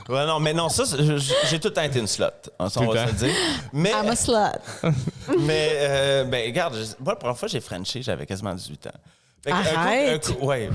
Ouais, non, mais non, ça, j'ai tout le temps été une slut. Ça, on va se le dire. Mais, I'm a slut. mais, ben, regarde, moi, la première fois, j'ai frenché, j'avais quasiment 18 ans. Fait que Arrête! Ouais.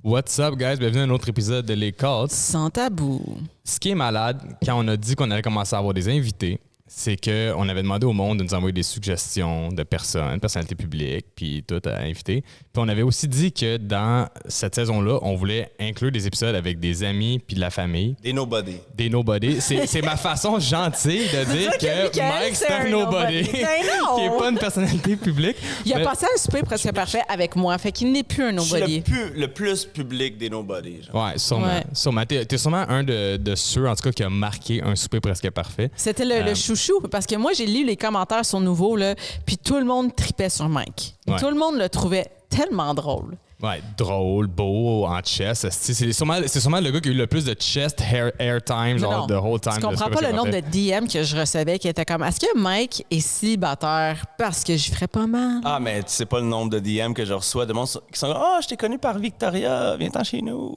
What's up, guys? Bienvenue à un autre épisode de Les Calls. Sans tabou. Ce qui est malade, quand on a dit qu'on allait commencer à avoir des invités, c'est qu'on avait demandé au monde de nous envoyer des suggestions de personnes, personnalités publiques, puis tout à inviter. Puis on avait aussi dit que dans cette saison-là, on voulait inclure des épisodes avec des amis puis de la famille. Des nobody. Des nobody. C'est ma façon gentille de dire que Michael, Mike, c'est c'est un un nobody. nobody. Ben non! Qui n'est pas une personnalité publique. Il a Mais- passé un souper presque parfait avec moi, fait qu'il n'est plus un Je suis nobody. le plus public des nobody. Genre. Ouais, sûrement. Ouais. Sûrement. T'es sûrement un de ceux, en tout cas, qui a marqué un souper presque parfait. C'était le chouchou, parce que moi, j'ai lu les commentaires sur Nouveau, là, puis tout le monde tripait sur Mike. Ouais. Tout le monde le trouvait tellement drôle. Ouais, drôle, beau, en chest. C'est sûrement le gars qui a eu le plus de chest airtime, genre, Non, the whole time. tu comprends pas le nombre de DM que je recevais qui était comme, est-ce que Mike est célibataire parce que j'y ferais pas mal? Ah, mais tu sais pas le nombre de DM que je reçois de monde qui sont comme « Ah, je t'ai connu par Victoria, viens-t'en chez nous. »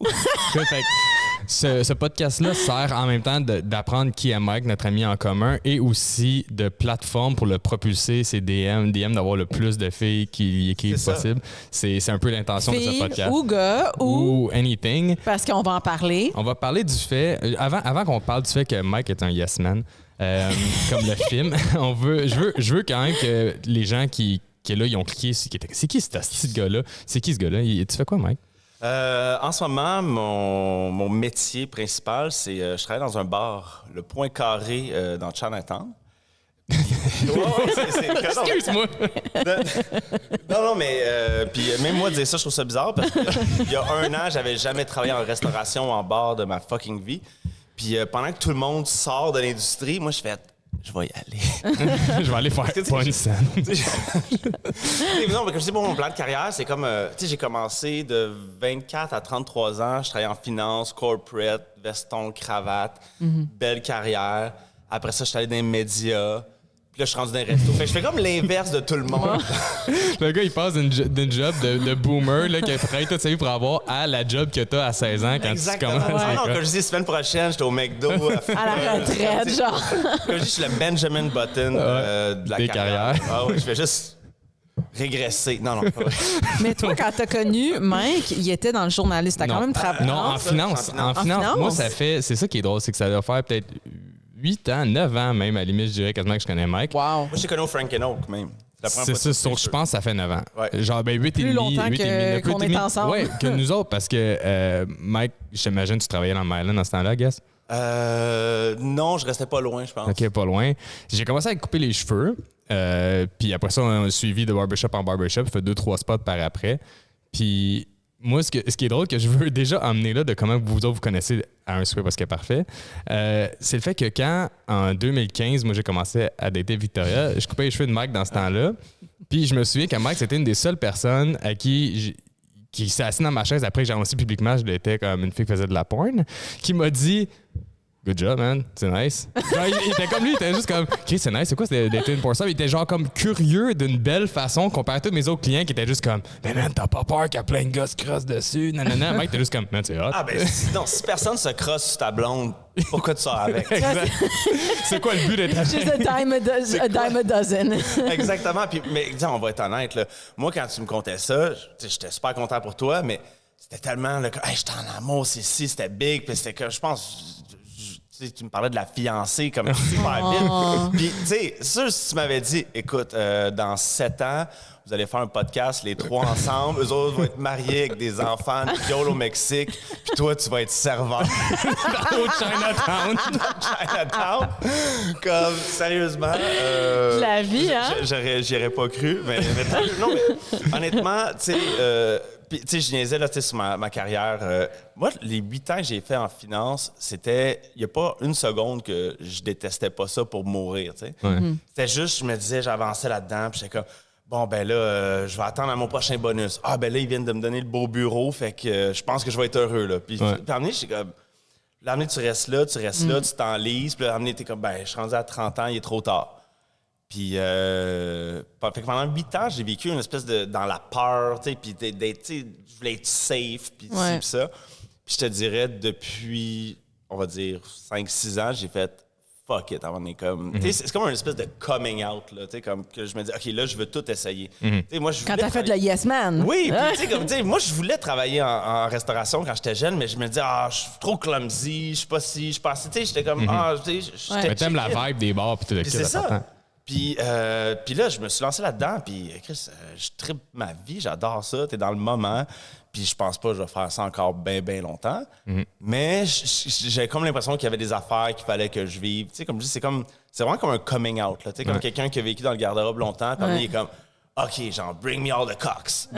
Fait que ce podcast-là sert en même temps d'apprendre qui est Mike, notre ami en commun, et aussi de plateforme pour le propulser, ses DM d'avoir le plus de filles qui écrivent C'est ça. possible. C'est un peu l'intention de ce Fille podcast. ou gars ou... Ou anything. Parce qu'on va en parler. On va parler du fait, avant qu'on parle du fait que Mike est un yes man, comme le film, je veux quand même que les gens qui là, ils ont cliqué, c'est qui ce petit gars-là? C'est qui ce gars-là? Tu fais quoi, Mike? En ce moment, mon métier principal, c'est je travaille dans un bar, le Point Carré dans Chinatown. Excuse-moi! Non, mais puis même moi dire ça, je trouve ça bizarre parce que il y a un an, j'avais jamais travaillé en restauration ou en bar de ma fucking vie. Puis pendant que tout le monde sort de l'industrie, moi je fais je vais y aller. Je vais aller faire que, pas une scène. Non, mais comme je sais, mon plan de carrière, c'est comme, tu sais, j'ai commencé de 24 à 33 ans, je travaillais en finance, corporate, veston, cravate, belle carrière. Après ça, je suis allé dans les médias. Puis là, je suis rendu dans les restos. Fait que je fais comme l'inverse de tout le monde. Le gars, il passe d'une job de boomer là, qui a travaillé toute sa vie pour avoir à la job que t'as à 16 ans quand Exactement. tu commences. Ah non, comme je dis, semaine prochaine, j'étais au McDo. À la retraite, genre. Comme je dis, je suis le Benjamin Button de la des carrière. carrières. Ah ouais, je vais juste régresser. Non, pas vrai. Mais toi, quand t'as connu Mike, il était dans le journaliste. T'as quand même travaillé. Non, en finance. En finance. Moi, c'est ça qui est drôle, c'est que ça doit faire peut-être 8 ans, 9 ans même, à la limite, je dirais quasiment que je connais Mike. Wow. Moi, j'ai connu au Frank and Oak, même. C'est ça, donc je pense que ça fait 9 ans. Ouais. Genre, 8 et Plus demi. longtemps 8 et demi, qu'on est ensemble. Oui, que nous autres, parce que Mike, j'imagine que tu travaillais dans Myland dans ce temps-là, I guess? Non, je restais pas loin, je pense. OK, pas loin. J'ai commencé à couper les cheveux. Puis après ça, on a suivi de barbershop en barbershop. Fait 2-3 spots par après. Puis moi, ce qui est drôle, que je veux déjà emmener là de comment vous autres vous connaissez à un souper parce que parfait, c'est le fait que quand, en 2015, moi, j'ai commencé à dater Victoria, je coupais les cheveux de Mike dans ce temps-là. Puis je me souviens que Mike, c'était une des seules personnes à qui s'est assis dans ma chaise après que j'ai annoncé publiquement, je l'étais comme une fille qui faisait de la porn, qui m'a dit Good job, man. C'est nice. Genre, il était comme lui, il était juste comme, OK, c'est nice. C'est quoi d'être une pour ça? Il était genre comme curieux d'une belle façon comparé à tous mes autres clients qui étaient juste comme, mais man, t'as pas peur qu'il y a plein de gars se crossent dessus? Nanana. Mike était juste comme, man, c'est hot. Ah, ben, non, si personne se crosse sur ta blonde, pourquoi tu sors avec? C'est quoi le but d'être avec? Just a dime a dozen. Exactement. Puis, mais disons, on va être honnête, là. Moi, quand tu me contais ça, j'étais super content pour toi, mais c'était tellement, là, que, hey, j'étais en amour, c'était big, puis c'était que, je pense, tu me parlais de la fiancée comme super vite. Puis, tu sais, sûr, si tu m'avais dit, écoute, dans 7 ans, vous allez faire un podcast, les 3 ensemble, eux autres vont être mariés avec des enfants, une viole au Mexique, puis toi, tu vas être serveur. Au Chinatown. Chinatown. Comme, sérieusement. La vie, hein? J'y aurais pas cru. Mais non, mais honnêtement, tu sais, puis, tu sais, je niaisais là, sur ma carrière. Moi, les 8 ans que j'ai fait en finance, c'était... Il n'y a pas une seconde que je détestais pas ça pour mourir, tu sais. Ouais. C'était juste, je me disais, j'avançais là-dedans, puis j'étais comme... Bon, ben là, je vais attendre à mon prochain bonus. Ah, ben là, ils viennent de me donner le beau bureau, fait que je pense que je vais être heureux, là. Puis, Ouais. puis à un moment donné, j'étais comme... Là, tu restes là, tu t'enlises. Puis là, à un moment donné, t'es comme, ben, je suis rendu à 30 ans, il est trop tard. Puis, fait que pendant 8 ans, j'ai vécu une espèce de... dans la peur, tu sais, puis d'être, tu sais, je voulais être safe, puis ci, puis ça. Puis je te dirais, depuis, on va dire, 5-6 ans, j'ai fait fuck it avant de comme... Tu sais, c'est comme une espèce de coming out, là, tu sais, comme que je me dis, OK, là, je veux tout essayer. Tu sais, moi, Quand t'as fait de le Yes Man. Oui, puis tu sais, comme, tu sais, moi, je voulais travailler en restauration quand j'étais jeune, mais je me disais, je suis trop clumsy, je suis pas ci, je suis pas ci. Tu sais, j'étais comme, tu sais, Mais t'aimes la vibe des bars puis tout le puis kit, c'est ça. ça. Puis là, je me suis lancé là-dedans, puis Chris, je tripe ma vie, j'adore ça, t'es dans le moment, puis je pense pas que je vais faire ça encore bien, bien longtemps. Mais j'ai comme l'impression qu'il y avait des affaires qu'il fallait que je vive. Tu sais, comme je dis, c'est vraiment comme un coming out, là. Tu sais, comme quelqu'un qui a vécu dans le garde-robe longtemps, puis il est comme... OK, genre, bring me all the cocks.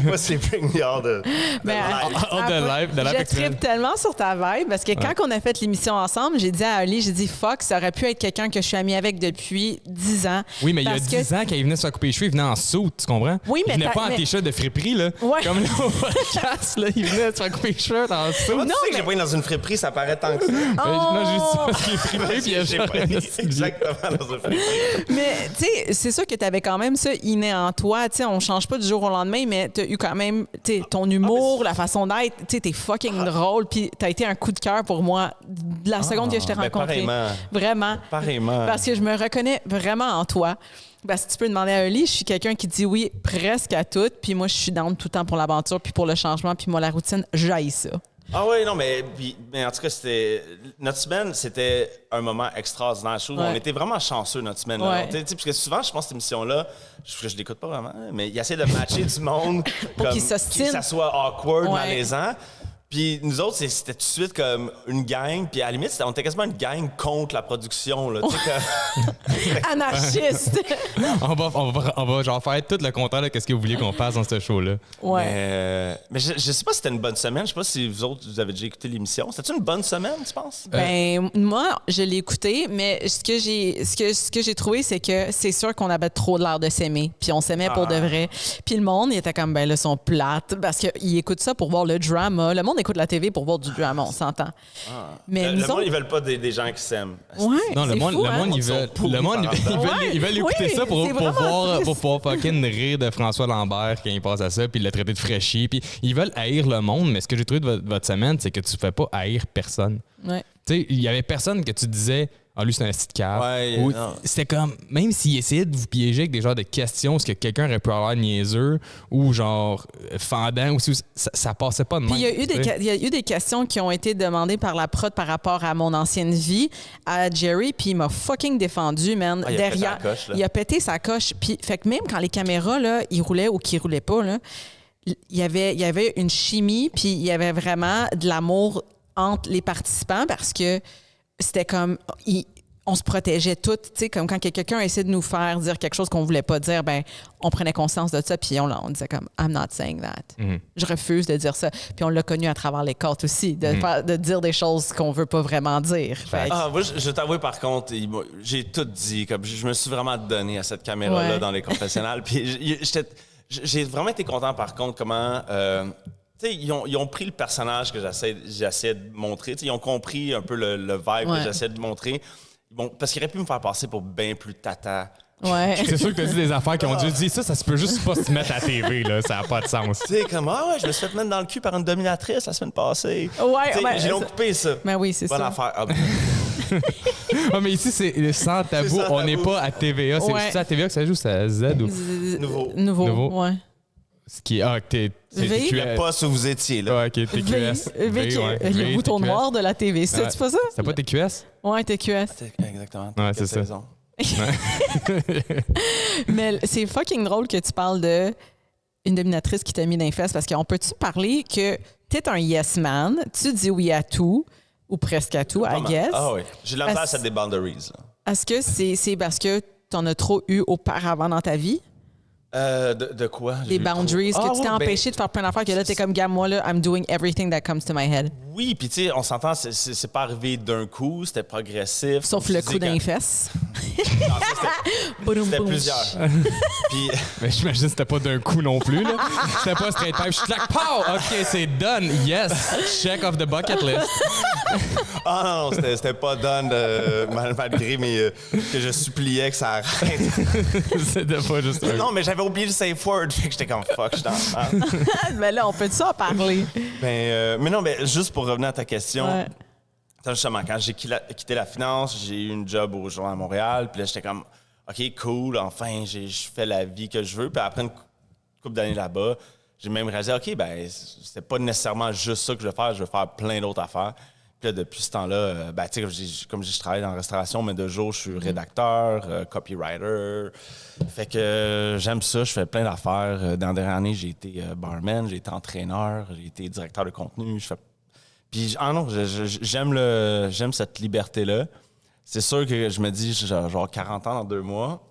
Moi, c'est bring me all the life. All the life, de la Je tripe tellement sur ta vibe parce que quand on a fait l'émission ensemble, j'ai dit à Ali, j'ai dit fuck, ça aurait pu être quelqu'un que je suis amie avec depuis 10 ans. Oui, mais il y a Parce 10 ans, quand il venait se faire couper les cheveux, il venait en saut, tu comprends? Oui, mais il venait t'as- pas en mais- t-shirt de friperie, là. Ouais. Comme là, au podcast, là, il venait se faire couper les cheveux en saut. Comment tu sais que j'ai pas été dans une friperie, ça paraît tant que ça. Non, juste parce qu'il est fripé, puis il a J'ai genre pas un été petit billet. exactement dans une friperie. Mais tu sais, c'est sûr que tu avais quand même ça inné en toi. Tu sais, on change pas du jour au lendemain, mais tu as eu quand même tu sais, ton humour, la façon d'être. Tu sais, t'es fucking drôle. Puis tu as été un coup de cœur pour moi de la seconde que je t'ai ben rencontré. pareillement. Vraiment. Pareillement. Parce que je me reconnais vraiment en toi. Parce que tu peux demander à Oli, je suis quelqu'un qui dit oui presque à tout. Puis moi, je suis down tout le temps pour l'aventure, puis pour le changement. Puis moi, la routine, j'haïs ça. Ah oui, non, mais en tout cas, notre semaine, c'était un moment extraordinaire. Je trouve Ouais. on était vraiment chanceux, notre semaine. Ouais. Tu sais, parce que souvent, je pense que cette émission-là, je l'écoute pas vraiment, mais il essaie de matcher du monde Pour comme, qu'ils s'ostinent. que ça soit awkward, Ouais. malaisant. Puis nous autres, c'était tout de suite comme une gang. Puis à la limite, on était quasiment une gang contre la production. Là, tu sais, que- Anarchiste! On va genre faire tout le contraire de ce que vous vouliez qu'on fasse dans ce show-là. Ouais. mais je sais pas si c'était une bonne semaine. Je sais pas si vous autres, vous avez déjà écouté l'émission. C'était une bonne semaine, tu penses? Ben, moi, je l'ai écouté, mais ce que j'ai trouvé, c'est que c'est sûr qu'on avait trop de l'air de s'aimer. Puis on s'aimait pour de vrai. Puis le monde, il était comme, ben là, ils sont plates. Parce qu'ils écoutent ça pour voir le drama. Le monde écoute la TV pour voir du drama, on s'entend. Mais Le nous monde, autres... ils veulent pas des gens qui s'aiment. Ouais, Non, le c'est monde, fou, le hein? monde, ils Ils sont veulent, pourris le monde, par ils rapport. veulent, ils veulent écouter Oui, ça pour c'est vraiment triste. pouvoir fucking rire de François Lambert quand il passe à ça, puis le traiter de fraîchier. Puis ils veulent haïr le monde, mais ce que j'ai trouvé de votre semaine, c'est que tu fais pas haïr personne. Ouais. Tu sais, il y avait personne que tu disais, ah, lui, c'est un petit cave. Ouais, Ou non. c'était comme, même s'il essayait de vous piéger avec des genres de questions, est-ce que quelqu'un aurait pu avoir niaiseux ou genre fendant, ou ça passait pas de même. Puis il y a eu tu sais. il y a eu des questions qui ont été demandées par la prod par rapport à mon ancienne vie à Jerry, puis il m'a fucking défendu, man. Ah, il a pété derrière, sa coche, là. il a pété sa coche. Puis fait que même quand les caméras là, ils roulaient ou qu'ils roulaient pas là, il y avait une chimie, puis il y avait vraiment de l'amour entre les participants parce que c'était comme on se protégeait toutes, tu sais, comme quand quelqu'un essaie de nous faire dire quelque chose qu'on voulait pas dire, ben on prenait conscience de ça, puis on disait comme I'm not saying that. Je refuse de dire ça. Puis on l'a connu à travers les cartes aussi, de dire des choses qu'on veut pas vraiment dire. Fait que- Moi, je t'avoue, par contre, j'ai tout dit. Comme, je me suis vraiment donné à cette caméra-là Ouais. dans les confessionnals. Puis j'ai vraiment été content, par contre, comment... tu sais, ils ont pris le personnage que j'essayais de montrer. Tu sais, ils ont compris un peu le vibe Ouais. que j'essayais de montrer. Bon, parce qu'ils auraient pu me faire passer pour bien plus tata. Ouais. C'est sûr que t'as dit des affaires qui ont dû dire ça se peut juste pas se mettre à TV, là. Ça n'a pas de sens. Tu sais, comme, je me suis fait mettre dans le cul par une dominatrice la semaine passée. Ouais, Tu sais, ouais, ils l'ont ça- coupé, ça. Ben oui, c'est Bonne ça. affaire. Ah, Ah, mais ici, c'est sans tabou. C'est sans On n'est tabou. pas à TVA. Ouais. C'est à TVA que ça joue, c'est à Z ou. nouveau. Nouveau. Ouais. Ce qui est. Ah, que t'es. V. Le poste où vous étiez, là. Ouais, ok, TQS. Le bouton TQS. noir de la TV. C'est Ouais. pas ça? C'était pas TQS? Ouais, TQS. Exactement. Ouais, Quelle c'est ça. saison? Mais c'est fucking drôle que tu parles de une dominatrice qui t'a mis dans les fesses parce qu'on peut-tu parler que t'es un yes man, tu dis oui à tout ou presque à tout, I Vraiment. guess. Ah oui. J'ai la place Est-ce- à des boundaries. Là. Est-ce que c'est parce que t'en as trop eu auparavant dans ta vie? De quoi? Des boundaries, que tu t'es ouais, empêché de faire plein d'affaires, que là, t'es comme, gars, moi, là, I'm doing everything that comes to my head. Oui, puis tu sais, on s'entend, c'est pas arrivé d'un coup, c'était progressif. Sauf Comme le tu coup dis, dans les fesses. Non, ça, Boum, c'était boum. plusieurs. Puis, Mais j'imagine que c'était pas d'un coup non plus. Là. C'était pas straight pipe. Je suis claque, pow! OK, c'est done. Yes! Check off the bucket list. non, c'était pas done malgré que je suppliais que ça arrête. C'était pas juste un... Non, mais j'avais oublié le safe word, fait que j'étais comme fuck, je suis dans le mal. Mais là, on peut-tu en parler? Mais non, mais juste pour revenir à ta question, Ouais. justement, quand j'ai quitté la finance, j'ai eu une job au Journal de Montréal, puis là, j'étais comme, OK, cool, enfin, je fais la vie que je veux. Puis après une couple d'années là-bas, j'ai même réalisé, OK, ben, c'était pas nécessairement juste ça que je veux faire plein d'autres affaires. Puis là, depuis ce temps-là, ben, tu sais, comme je dis, je travaille dans la restauration, mais de jour, je suis rédacteur, copywriter. Fait que j'aime ça, je fais plein d'affaires. Dans la dernière année, j'ai été barman, j'ai été entraîneur, j'ai été directeur de contenu. Puis, non, j'aime cette liberté-là. C'est sûr que je me dis, genre 40 ans dans 2 mois,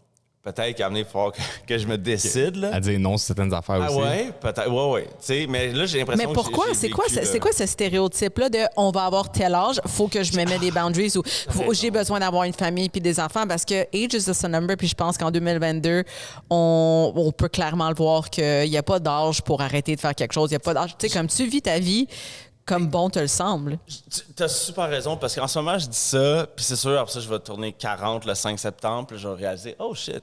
peut-être qu'à venir, il faut que je me décide. Là. À dire non sur certaines affaires aussi. Ah ouais, peut-être. Ouais. Tu sais, mais là, j'ai l'impression Mais pourquoi? que C'est quoi ce stéréotype-là de on va avoir tel âge, faut que je me mette des boundaries ou j'ai besoin d'avoir une famille puis des enfants parce que age is just a number puis je pense qu'en 2022, on peut clairement le voir qu'il n'y a pas d'âge pour arrêter de faire quelque chose. Il n'y a pas d'âge. Tu sais, comme tu vis ta vie comme bon te le semble. Tu as super raison parce qu'en ce moment, je dis ça, puis c'est sûr, après ça, je vais tourner 40 le 5 septembre, puis je vais réaliser, oh shit,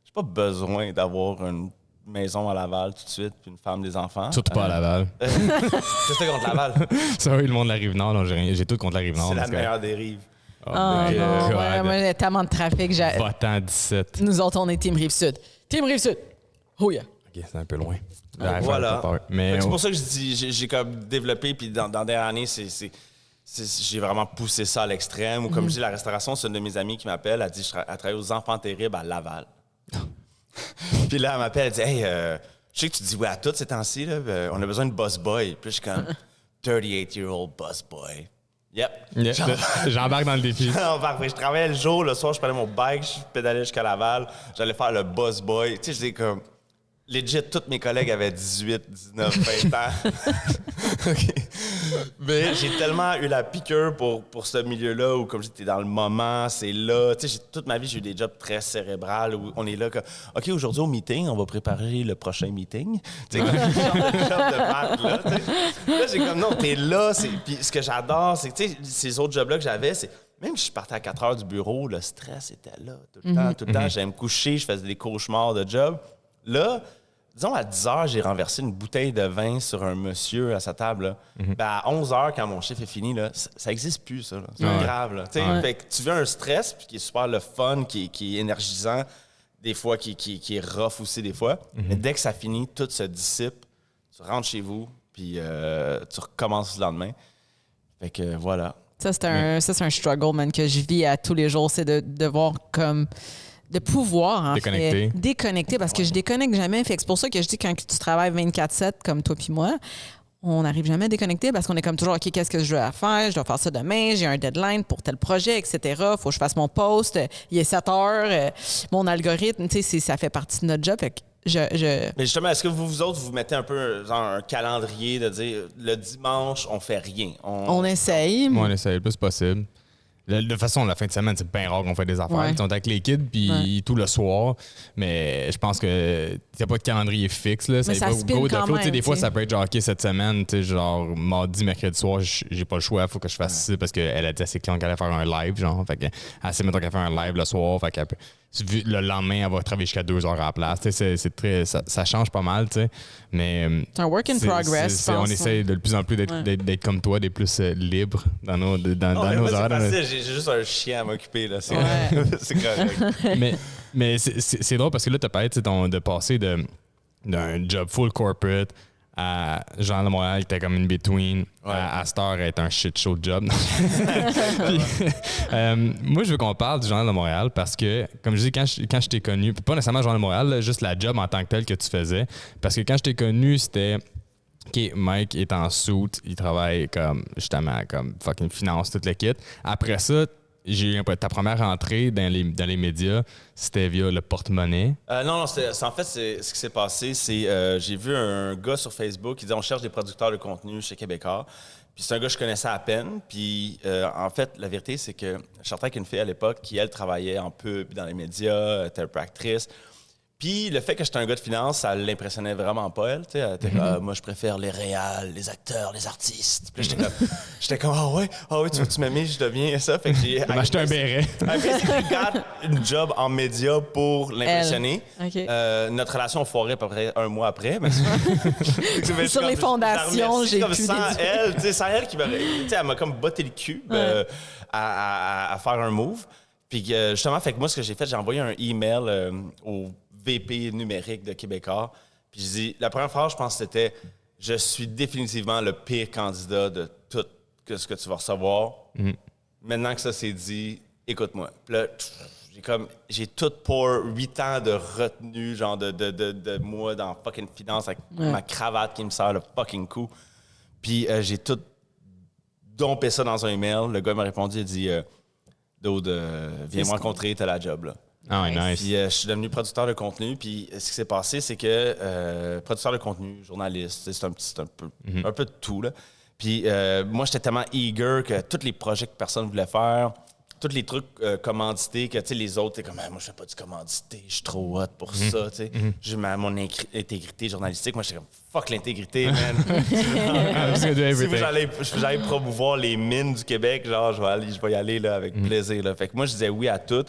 j'ai pas besoin d'avoir une maison à Laval tout de suite, puis une femme, des enfants. Surtout pas à Laval. C'était contre Laval. Sorry, le monde de la Rive-Nord, donc j'ai tout contre la Rive-Nord. C'est la parce que- meilleure des rives. Oh, Ah my non, God. ouais, moi, il y a tellement de trafic. Votant 17. Nous autres, on est Team Rive-Sud. Team Rive-Sud. Oh yeah. OK, c'est un peu loin. Voilà. Pas peur. Mais C'est pour ça que je dis, j'ai comme développé, puis dans la dernière année, j'ai vraiment poussé ça à l'extrême. Ou comme je dis, la restauration, c'est une de mes amies qui m'appelle, elle dit, elle travaille aux Enfants Terribles à Laval. Puis là, elle m'appelle, elle dit, hey, je sais que tu dis oui à tout ces temps-ci, là, on a besoin de boss boy. Puis là, je suis comme, 38-year-old boss boy. Yep. Yeah, j'embarque dans le défi. Je travaillais le jour, le soir, je prenais mon bike, je pédalais jusqu'à Laval, j'allais faire le boss boy. Tu sais, je dis comme, legit, tous mes collègues avaient 18, 19, 20 ans. OK. Mais j'ai tellement eu la piqûre pour ce milieu-là où, comme j'étais dans le moment, c'est là. Tu sais, toute ma vie, j'ai eu des jobs très cérébrales où on est là, OK, aujourd'hui au meeting, on va préparer le prochain meeting. Tu sais, comme ce genre de job de maths, là. Tu sais. Là, j'ai comme, non, t'es là. Puis ce que j'adore, c'est que, tu sais, ces autres jobs-là que j'avais, c'est. Même si je partais à 4 heures du bureau, le stress était là tout le temps. Tout le temps, j'allais me coucher, je faisais des cauchemars de job. Là, disons, à 10 heures, j'ai renversé une bouteille de vin sur un monsieur à sa table. Là. Ben, à 11 heures, quand mon chiffre est fini, là, ça n'existe plus, ça. Là. C'est pas grave. Là. Fait que tu veux un stress puis qui est super le fun, qui est énergisant, des fois, qui est rough aussi, des fois. Mais dès que ça finit, tout se dissipe. Tu rentres chez vous, puis tu recommences le lendemain. Fait que voilà. Ça, c'est un struggle, man, que je vis à tous les jours. C'est de devoir comme. De pouvoir, en Déconnecter. fait, déconnecter, parce que je déconnecte jamais. Fait que c'est pour ça que je dis quand tu travailles 24/7 comme toi puis moi, on n'arrive jamais à déconnecter parce qu'on est comme toujours, OK, qu'est-ce que je dois faire? Je dois faire ça demain, j'ai un deadline pour tel projet, etc. Faut que je fasse mon post. Il est 7 heures. Mon algorithme, tu sais, ça fait partie de notre job. Fait que Mais justement, est-ce que vous autres, vous mettez un peu genre, un calendrier de dire le dimanche, on fait rien? On essaye. Moi, on essaie le plus possible. De toute façon, la fin de semaine, c'est bien rare qu'on fait des affaires. Ouais. On est avec les kids, puis tout le soir. Mais je pense que il n'y a pas de calendrier fixe. Là. Mais ça va spin go with the quand flow. Tu sais, même, des fois, tu sais. ça peut être genre, OK, cette semaine, tu sais, genre mardi, mercredi soir, j'ai pas le choix, il faut que je fasse ça parce qu'elle a dit à ses clients qu'elle allait faire un live. Genre, fait que, elle sait, mettons qu'elle fait un live le soir. Fait qu'elle peut- le lendemain, elle va travailler jusqu'à 2 heures à la place. Tu sais, c'est très, ça change pas mal. Tu sais. Mais C'est un work in progress, je on pense. essaie de plus en plus d'être comme toi, d'être plus libre dans nos, dans Non, mais nos moi, c'est heures. facile, j'ai juste un chien à m'occuper. Là. C'est, Ouais. c'est correct. mais c'est drôle parce que là, tu as parlé de passer d'un job full corporate à Jean de Montréal qui était comme une between à Star être un shit show de job. Puis, moi, je veux qu'on parle du Journal de Montréal parce que, comme je dis, quand je t'ai connu, pas nécessairement Journal de Montréal, là, juste la job en tant que telle que tu faisais, parce que quand je t'ai connu, c'était OK, Mike est en suit, il travaille comme justement comme fucking finance, toute le kit. Après ça, j'ai eu ta première entrée dans les médias, c'était via le porte-monnaie. Non, en fait, ce qui s'est passé, c'est j'ai vu un gars sur Facebook qui disait on cherche des producteurs de contenu chez Québécois. Puis c'est un gars que je connaissais à peine. Puis en fait, la vérité, c'est que je sortais avec une fille à l'époque qui, elle, travaillait en pub, dans les médias, était actrice. Puis le fait que j'étais un gars de finance, ça l'impressionnait vraiment pas, elle. Elle était comme, moi, je préfère les réals, les acteurs, les artistes. Puis là, j'étais comme, ah ouais, tu m'aimes, je deviens ça. Fait que j'ai acheté un béret. Basically, got une job en média pour l'impressionner. Okay. Notre relation a foiré à peu près un mois après. Mais sur les fondations, j'ai pu sans elle qui elle m'a comme botté le cul à faire un move. Puis justement, fait que moi, ce que j'ai fait, j'ai envoyé un email au VP numérique de Québécois. Puis je dis, la première phrase, je pense que c'était « Je suis définitivement le pire candidat de tout ce que tu vas recevoir. Maintenant que ça c'est dit, écoute-moi. » Puis là, j'ai tout pour 8 ans de retenue, genre de moi dans fucking finance avec ma cravate qui me sert le fucking coup. Puis j'ai tout dompé ça dans un email. Le gars m'a répondu, il a dit Dude, viens me rencontrer, t'as la job, là. Ah, nice. Puis je suis devenu producteur de contenu. Puis ce qui s'est passé, c'est que producteur de contenu, journaliste, c'est un peu de tout, là. Puis moi, j'étais tellement eager que tous les projets que personne voulait faire, tous les trucs commandités, que les autres, t'es comme, moi, je fais pas du commandité, je suis trop hot pour ça, tu sais. J'ai mon intégrité journalistique. Moi, j'étais comme, fuck l'intégrité, man. Si j'allais promouvoir les mines du Québec, genre, je vais y aller là, avec plaisir. Là. Fait que moi, je disais oui à tout.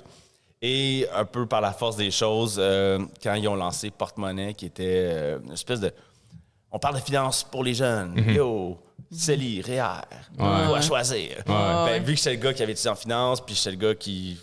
Et un peu par la force des choses, quand ils ont lancé Porte-Monnaie, qui était une espèce de... On parle de finances pour les jeunes. Yo, CELI, REER, à choisir. Ben, vu que j'étais le gars qui avait étudié en finance, puis j'étais le gars qui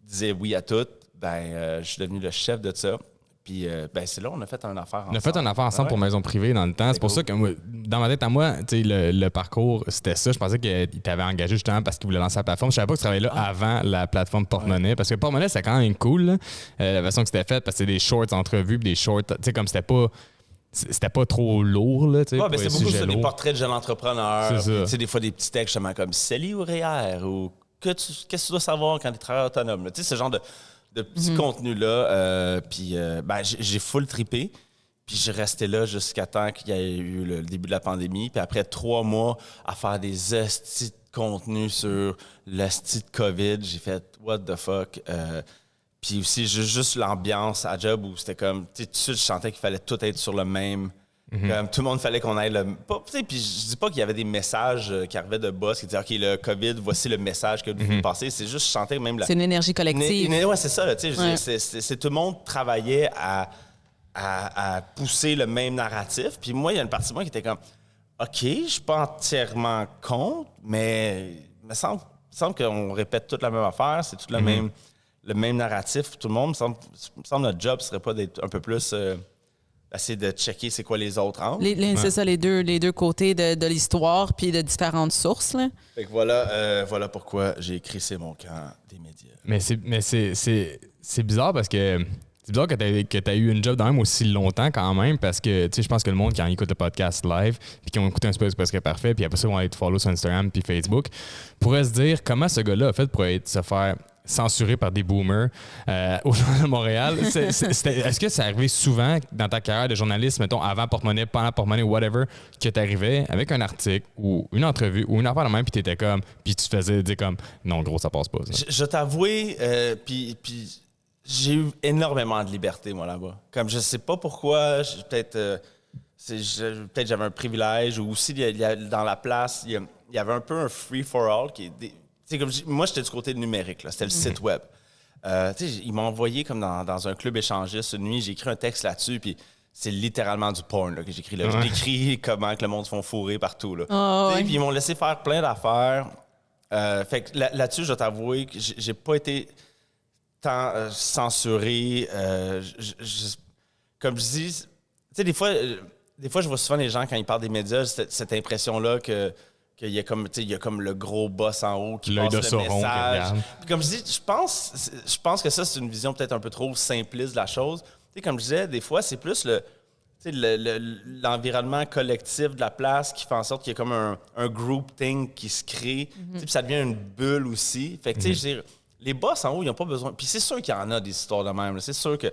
disait oui à tout, je suis devenu le chef de ça. Puis c'est là on a fait une affaire ensemble. On a fait une affaire ensemble pour Maison Privée dans le temps. C'est pour ça que moi, dans ma tête à moi, le parcours, c'était ça. Je pensais qu'il t'avait engagé justement parce qu'il voulait lancer la plateforme. Je savais pas que tu travaillais là avant la plateforme Porte-Monnaie. Parce que Porte-Monnaie, c'était quand même cool, là, la façon que c'était fait, parce que c'était des shorts entrevues, puis des shorts, tu sais, comme c'était pas trop lourd, là, tu sais. C'est beaucoup sur des portraits de jeunes entrepreneurs. C'est ça. Des fois des petits textes justement comme CELI ou REER ou qu'est-ce que tu dois savoir quand tu es travailleur autonome. Tu sais, ce genre de petits contenus-là. Puis j'ai full trippé. Puis je restais là jusqu'à temps qu'il y ait eu le début de la pandémie. Puis après 3 mois à faire des estis de contenus sur l'esti de COVID, j'ai fait « what the fuck ». Puis aussi, juste l'ambiance à job où c'était comme, tu sais, tout de suite, je sentais qu'il fallait tout être sur le même. Comme, tout le monde fallait qu'on aille le. Puis je dis pas qu'il y avait des messages qui arrivaient de boss qui disaient, OK, le COVID, voici le message que vous voulez passer. C'est juste, je sentais même la. C'est une énergie collective. Ouais, c'est ça, tu sais. C'est tout le monde travaillait à pousser le même narratif. Puis moi, il y a une partie de moi qui était comme, OK, je suis pas entièrement contre, mais il me semble qu'on répète toute la même affaire, c'est tout le même narratif pour tout le monde. Il me semble que notre job serait pas d'être un peu plus essayer de checker c'est quoi les autres angles. C'est ça, les deux côtés de l'histoire puis de différentes sources. Là. Fait que voilà pourquoi j'ai crissé mon camp des médias. Mais c'est bizarre parce que c'est bizarre que tu as eu une job dans même aussi longtemps quand même parce que tu sais je pense que le monde qui écoute le podcast live puis qui ont écouté un peu presque parfait puis après ça ils vont aller te follow sur Instagram puis Facebook pourrait se dire comment ce gars-là a fait pour se faire censuré par des boomers au Journal de Montréal. Est-ce que c'est arrivé souvent dans ta carrière de journaliste, mettons, avant Porte-Monnaie, pendant Porte-Monnaie, whatever, que tu arrivais avec un article ou une entrevue ou une affaire de même, puis tu étais comme, puis tu te faisais dire comme, non, gros, ça passe pas. Ça. Je t'avoue, puis j'ai eu énormément de liberté, moi, là-bas. Comme je sais pas pourquoi, peut-être j'avais un privilège ou aussi, dans la place, il y avait un peu un free-for-all qui est... Comme moi, j'étais du côté numérique. Là. C'était le site web. Ils m'ont envoyé comme dans un club échangiste une nuit. J'ai écrit un texte là-dessus, puis c'est littéralement du porn là, que j'écris là. Je décris comment que le monde se font fourrer partout. Là. Puis ils m'ont laissé faire plein d'affaires. Fait que là-dessus, je dois t'avouer que j'ai pas été tant censuré. Comme je dis, des fois, je vois souvent les gens, quand ils parlent des médias, cette impression-là qu'il y a comme le gros boss en haut qui passe le message. Puis comme je dis, je pense que ça, c'est une vision peut-être un peu trop simpliste de la chose. Comme je disais, des fois, c'est plus l'environnement collectif de la place qui fait en sorte qu'il y a comme un groupthink qui se crée. Puis ça devient une bulle aussi. Fait que, je veux dire, les boss en haut, ils n'ont pas besoin... Puis c'est sûr qu'il y en a des histoires de même. Là. C'est sûr que...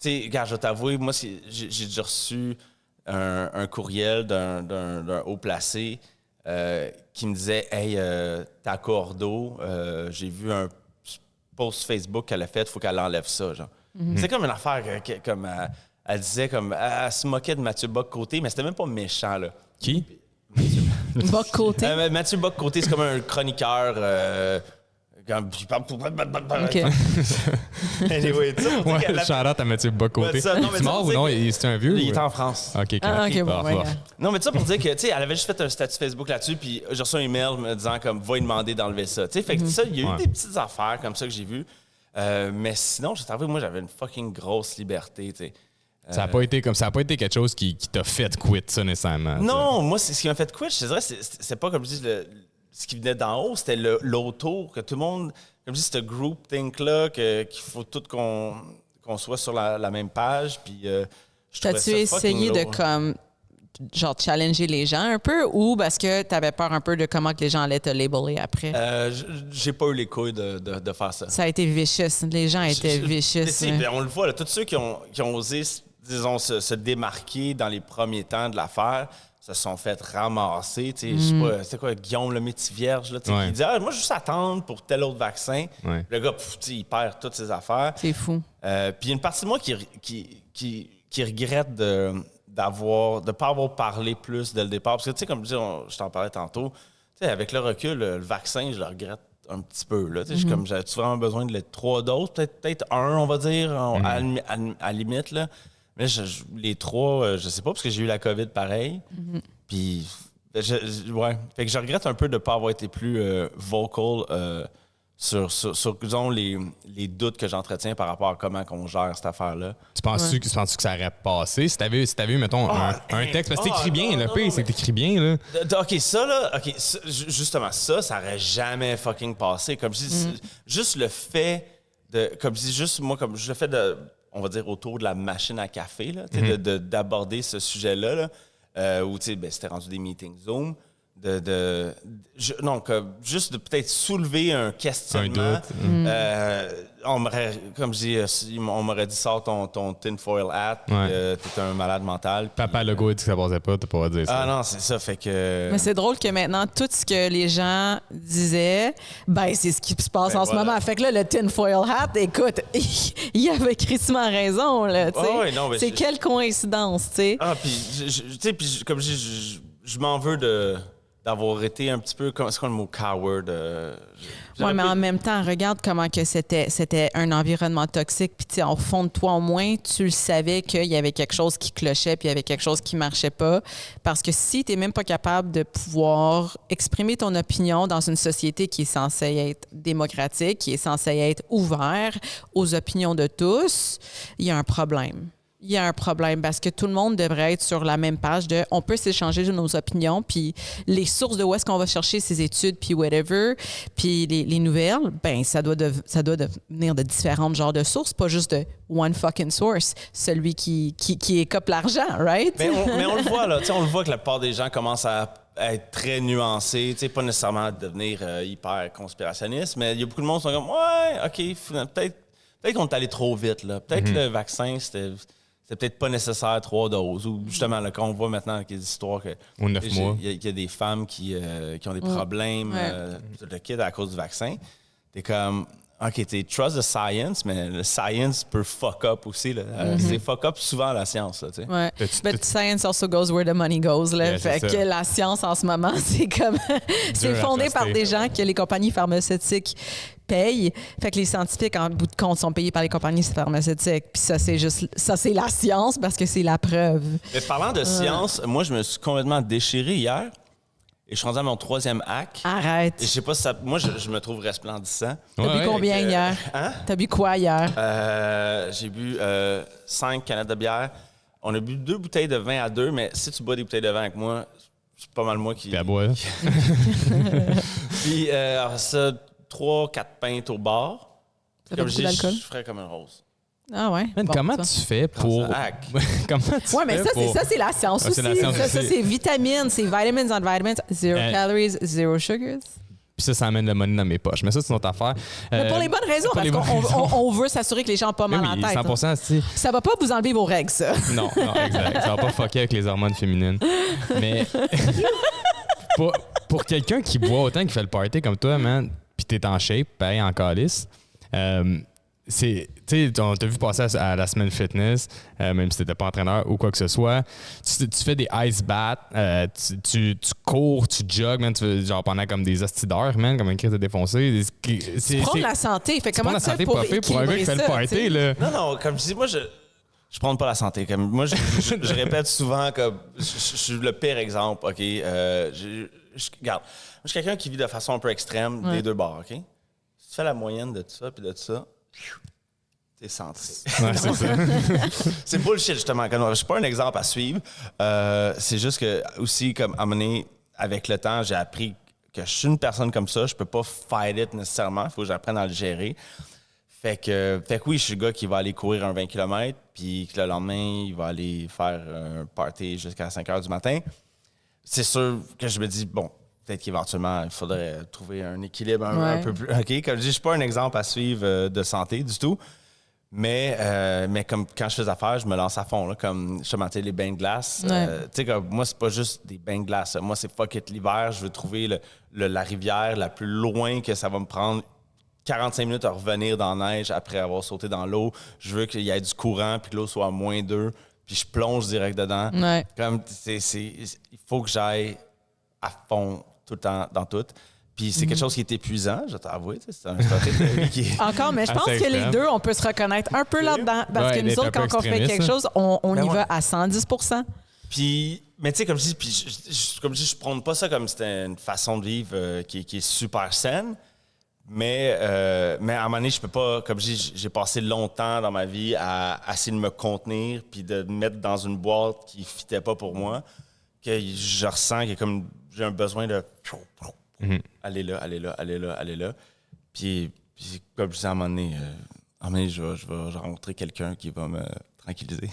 Regarde, je vais t'avouer, moi, j'ai déjà reçu un courriel d'un haut placé qui me disait « Hey, ta cordeau, j'ai vu un post Facebook qu'elle a fait, il faut qu'elle enlève ça. » genre. C'est comme une affaire comme elle disait, comme elle se moquait de Mathieu Bock-Côté, mais c'était même pas méchant. Là. Qui? Bock-Côté. Mathieu Bock-Côté, c'est comme un chroniqueur... OK. Anyway, ça, pour dire Ouais, qu'elle a- shout-out à Mathieu Bock-Côté. Ouais, ça, non, mais C'est ça mort pour ou dire non? que- C'est un vieux? Il est ou- en France. OK, Ah, OK, bon, Bah, ouais, bah. regarde. Non, mais ça pour dire que, tu sais, elle avait juste fait un statut Facebook là-dessus, puis j'ai reçu un email me disant, comme, va lui demander d'enlever ça. Tu sais, fait que ça, il y a eu Ouais. des petites affaires comme ça que j'ai vues. Mais sinon, je t'avoue, moi, j'avais une fucking grosse liberté, tu sais. Ça n'a pas été comme ça a pas été quelque chose qui t'a fait quit ça nécessairement. Non, moi, c'est ce qui m'a fait quit, je te dirais, c'est pas comme je dis ce qui venait d'en haut, c'était l'autour, que tout le monde, comme je dis, ce group think-là, qu'il faut tout qu'on soit sur la même page, puis je trouvais T'as-tu ça fucking essayé de lourd. comme genre challenger les gens un peu ou parce que t'avais peur un peu de comment que les gens allaient te labeler après? J'ai pas eu les couilles de faire ça. Ça a été vicious. Les gens étaient vicious. Tu sais, ben, on le voit, là, tous ceux qui ont osé, disons, se démarquer dans les premiers temps de l'affaire se sont fait ramasser. Tu sais, je sais pas, c'était quoi, Guillaume le Métis-Vierge, là, tu sais, Ouais. qui dit « Ah, moi, juste attendre pour tel autre vaccin. Ouais. Le gars, tu sais, il perd toutes ses affaires. C'est fou. Puis il y a une partie de moi qui regrette de ne pas avoir parlé plus dès le départ. Parce que, tu sais, comme je t'en parlais tantôt, tu sais, avec le recul, le vaccin, je le regrette un petit peu. Là. Tu sais, je suis comme, j'avais-tu vraiment besoin de les 3 doses? Peut-être un, on va dire, à limite. Là. Mais les 3, je sais pas, parce que j'ai eu la COVID pareil. Puis, ouais. Fait que je regrette un peu de ne pas avoir été plus vocal sur disons, les doutes que j'entretiens par rapport à comment on gère cette affaire-là. Tu penses-tu que ça aurait passé si t'avais eu, mettons, un texte? Parce que t'écris bien, non, le non, pire, non, c'est que mais- t'écris bien, là. OK, ça, là, justement, ça aurait jamais fucking passé. Comme je dis, juste le fait de. Comme je dis, juste moi, comme je le fais de. On va dire autour de la machine à café, là, tu sais, d'aborder ce sujet-là, là, où, tu sais, ben, c'était rendu des meetings Zoom. Non, juste de peut-être soulever un questionnement. Un doute. On m'aurait, comme je dis, on m'aurait dit sors ton tinfoil hat, puis Ouais. t'es un malade mental. puis, Papa Legault a dit que ça passait pas, t'as pas à dire ça. Ah non, c'est ça, fait que. Mais c'est drôle que maintenant, tout ce que les gens disaient, ben c'est ce qui se passe Ben en ce voilà. moment. Fait que là, le tinfoil hat, écoute, il avait crissement raison, là, tu sais. Ah ouais, non, mais c'est je- quelle coïncidence, tu sais. Ah, puis, tu sais, puis comme je dis, je m'en veux d'avoir été un petit peu, c'est quoi le mot coward? Oui, mais en même temps, regarde comment que c'était un environnement toxique. Puis, tu sais, au fond de toi, au moins, tu le savais qu'il y avait quelque chose qui clochait, puis il y avait quelque chose qui marchait pas. Parce que si tu n'es même pas capable de pouvoir exprimer ton opinion dans une société qui est censée être démocratique, qui est censée être ouverte aux opinions de tous, il y a un problème. Il y a un problème parce que tout le monde devrait être sur la même page de on peut s'échanger de nos opinions, puis les sources de où est-ce qu'on va chercher ces études, puis whatever, puis les nouvelles, ben ça doit venir de différentes genres de sources, pas juste de one fucking source, celui qui écope l'argent, right? Mais on le voit, là, tu sais, on le voit que la plupart des gens commencent à être très nuancés, tu sais, pas nécessairement à devenir hyper conspirationniste, mais il y a beaucoup de monde qui sont comme ouais, OK, peut-être qu'on est allé trop vite, là. Peut-être que le vaccin, c'était peut-être pas nécessaire 3 doses. Ou justement, là, quand on voit maintenant qu'il y a des histoires que. Ou 9 mois. Il y a des femmes qui ont des problèmes de kid à cause du vaccin. T'es comme. OK, tu trust the science, mais le science peut fuck up aussi. Là. C'est fuck up souvent la science. Là, tu sais. Ouais. T'as-tu- But science also goes where the money goes. Là. Yeah, c'est fait ça. que la science en ce moment, c'est comme. c'est à fondé par truster. des gens que les compagnies pharmaceutiques payent. Fait que les scientifiques, en bout de compte, sont payés par les compagnies pharmaceutiques. Puis ça, c'est la science parce que c'est la preuve. Mais parlant de science, moi, je me suis complètement déchiré hier. Et je suis rendu à mon 3e hack. Arrête. Et je sais pas si ça. Moi, je me trouve resplendissant. T'as bu Ouais, combien hier? Hein? T'as bu quoi hier? J'ai bu 5 canettes de bière. On a bu 2 bouteilles de vin à 2, mais si tu bois des bouteilles de vin avec moi, c'est pas mal moi qui. Puis à boire. Puis alors ça, 3-4 pintes au bar. Ça fait Comme beaucoup je dis, d'alcool? je ferais comme une rose. Ah ouais? Man, Bon, comment ça. tu fais pour. Dans un hack. Comment tu Ouais, mais fais ça, pour- c'est la science Ah, aussi. c'est la science ça, aussi. c'est vitamines, c'est vitamins on vitamins, zero calories, zero sugars. Puis ça amène le money dans mes poches. Mais ça, c'est notre affaire. Mais pour les bonnes raisons, pour parce les bonnes qu'on raisons. on veut s'assurer que les gens n'ont pas Mais mal à oui, la tête. 100%, c'est. Ça va pas vous enlever vos règles, ça. Non, exact. Ça va pas fucker avec les hormones féminines. Mais. pour quelqu'un qui boit autant, qui fait le party comme toi, man, puis t'es en shape, pareil en calice, tu sais, on t'a vu passer à la semaine fitness, même si t'étais pas entraîneur ou quoi que ce soit. Tu fais des ice baths, tu cours, tu jogues, man, genre pendant comme des hosties d'heures, man, comme un crise de défoncé. Tu prends de la santé. Fait comment la tu fais santé pour pas fait pour un gars qui fait le équilibrer party, ça, tu sais? là. Non, comme je dis, moi, je prends pas la santé. Comme, moi, je répète souvent que je suis le pire exemple, OK? Regarde, moi, je suis quelqu'un qui vit de façon un peu extrême des deux bords, OK? Si tu fais la moyenne de tout ça puis de tout ça, t'es centré. Ouais, c'est ça. C'est bullshit, justement. Je suis pas un exemple à suivre. C'est juste que, aussi, comme à un moment donné, avec le temps, j'ai appris que je suis une personne comme ça. Je peux pas fight it nécessairement. Il faut que j'apprenne à le gérer. Fait que oui, je suis le gars qui va aller courir un 20 km, puis que le lendemain, il va aller faire un party jusqu'à 5 h du matin. C'est sûr que je me dis, bon, peut-être qu'éventuellement, il faudrait trouver un équilibre un peu plus. OK, comme je dis, je suis pas un exemple à suivre de santé du tout. Mais comme quand je fais affaire, je me lance à fond. Là, comme justement, les bains de glace. Tu sais, comme moi, c'est pas juste des bains de glace. Moi, c'est fuck it l'hiver. Je veux trouver la rivière la plus loin que ça va me prendre 45 minutes à revenir dans la neige après avoir sauté dans l'eau. Je veux qu'il y ait du courant puis que l'eau soit à -2. Puis je plonge direct dedans. Ouais. Comme, il faut que j'aille à fond tout le temps dans tout. Puis c'est quelque chose qui est épuisant, je t'avoue. C'est un style de vie qui est... Encore, mais je pense Assez que les extrême. deux, on peut se reconnaître un peu là-dedans. Parce Ouais, que nous d'être autres, un peu quand on fait extrémiste, quelque chose, on Ben y ouais. va à 110 Puis, mais tu sais, comme je dis, comme je dis, je prône pas ça comme c'était une façon de vivre qui est super saine. Mais à un moment donné, je peux pas, comme je dis, j'ai passé longtemps dans ma vie à essayer de me contenir puis de me mettre dans une boîte qui fitait pas pour moi, que je ressens que comme j'ai un besoin de aller là, aller là, aller là, aller là. Puis comme je dis, à un moment donné, je vais rencontrer quelqu'un qui va me tranquilliser.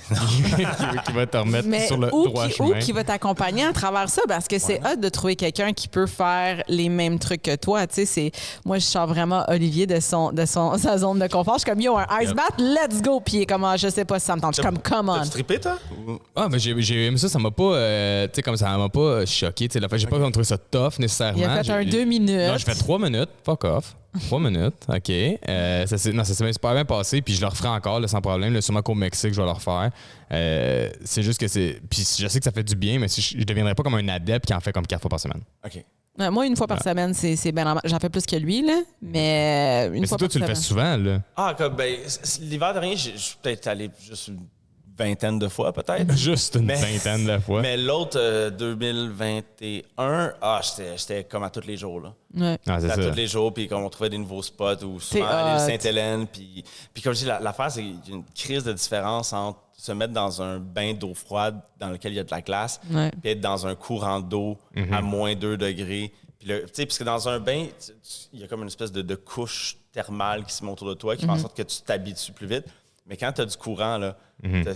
qui va te remettre Mais sur le où droit qui, chemin. où qui va t'accompagner à travers ça? Parce que c'est hot de trouver quelqu'un qui peut faire les mêmes trucs que toi. Tu sais, moi, je sors vraiment Olivier de sa zone de confort. Je suis comme, yo, un ice bath, let's go. Puis il est comme, je sais pas si ça me tente. Je suis comme, come on. T'as-tu trippé, toi? Ah, mais j'ai aimé ça, ça m'a pas, tu sais, comme ça m'a pas choqué. Tu sais, la fait, j'ai pas trouvé ça tough nécessairement. Il a fait un 2 minutes. Non, j'ai fait 3 minutes, fuck off. 3 minutes, OK. Ça s'est super bien passé, puis je le referai encore, là, sans problème. Là, sûrement qu'au Mexique, je vais le refaire. C'est juste que c'est. Puis je sais que ça fait du bien, mais je ne deviendrai pas comme un adepte qui en fait comme 4 fois par semaine. OK. Moi, une fois par semaine, c'est bien. J'en fais plus que lui, là. Mais une Mais fois c'est toi, par tu le fais semaine. souvent, là. Ah, comme, ben, l'hiver dernier, je suis peut-être allé juste une vingtaine de fois, peut-être. Juste une vingtaine de fois. Mais l'autre, 2021, j'étais comme à tous les jours, là. Ouais. Ah, c'est À ça. tous les jours, puis comme on trouvait des nouveaux spots, ou souvent C'est aller hot. à Sainte-Hélène, puis comme je dis, l'affaire, c'est qu'il y a une crise de différence entre se mettre dans un bain d'eau froide dans lequel il y a de la glace, Ouais. puis être dans un courant d'eau à -2 degrés. Puis tu sais, puisque dans un bain, il y a comme une espèce de couche thermale qui se met autour de toi, qui fait en sorte que tu t'habitues plus vite. Mais quand tu as du courant, là,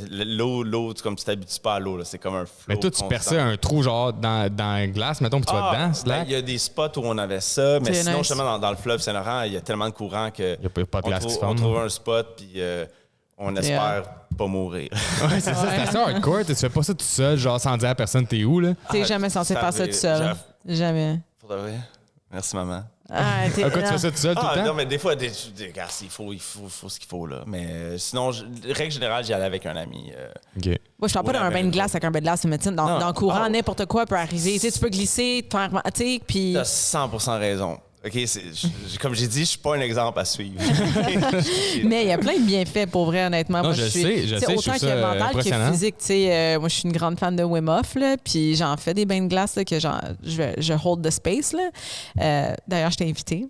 l'eau, tu t'habitues pas à l'eau. Là, c'est comme un flow. Mais toi, tu constant. perçais un trou, genre, dans la glace, mettons, puis tu vas dedans, Ben, slack. il y a des spots où on avait ça, mais C'est sinon, nice. justement, dans le fleuve Saint-Laurent, il y a tellement de courant que Il y a pas de glace qui se on forme. trouve un spot, puis on espère pas mourir. Ouais, c'est ça, c'est assez hardcore. Tu fais pas ça tout seul, genre, sans dire à personne t'es où, là. T'es jamais censé faire ça tout seul. Jamais. Pour de vrai. Merci, maman. Ah, À quoi tu fais ça tout seul tout le Non, temps? mais des fois, regarde, il faut ce qu'il faut, là. Mais sinon, règle générale, j'y allais avec un ami. OK. Moi, je parle pas d'un bain de glace avec un bain de glace, mais Non. dans le courant, Oh. n'importe quoi peut arriver. Tu sais, tu peux glisser, te faire. Tu sais, puis. T'as 100% raison. OK, comme j'ai dit, je suis pas un exemple à suivre. Mais il y a plein de bienfaits pour vrai, honnêtement. Non, Moi, je suis, sais, tu sais, je autant trouve que ça mental que impressionnant. physique. Tu sais, moi, je suis une grande fan de Wim Hof, là, puis j'en fais des bains de glace là, que je hold the space. Là. D'ailleurs, je t'ai invité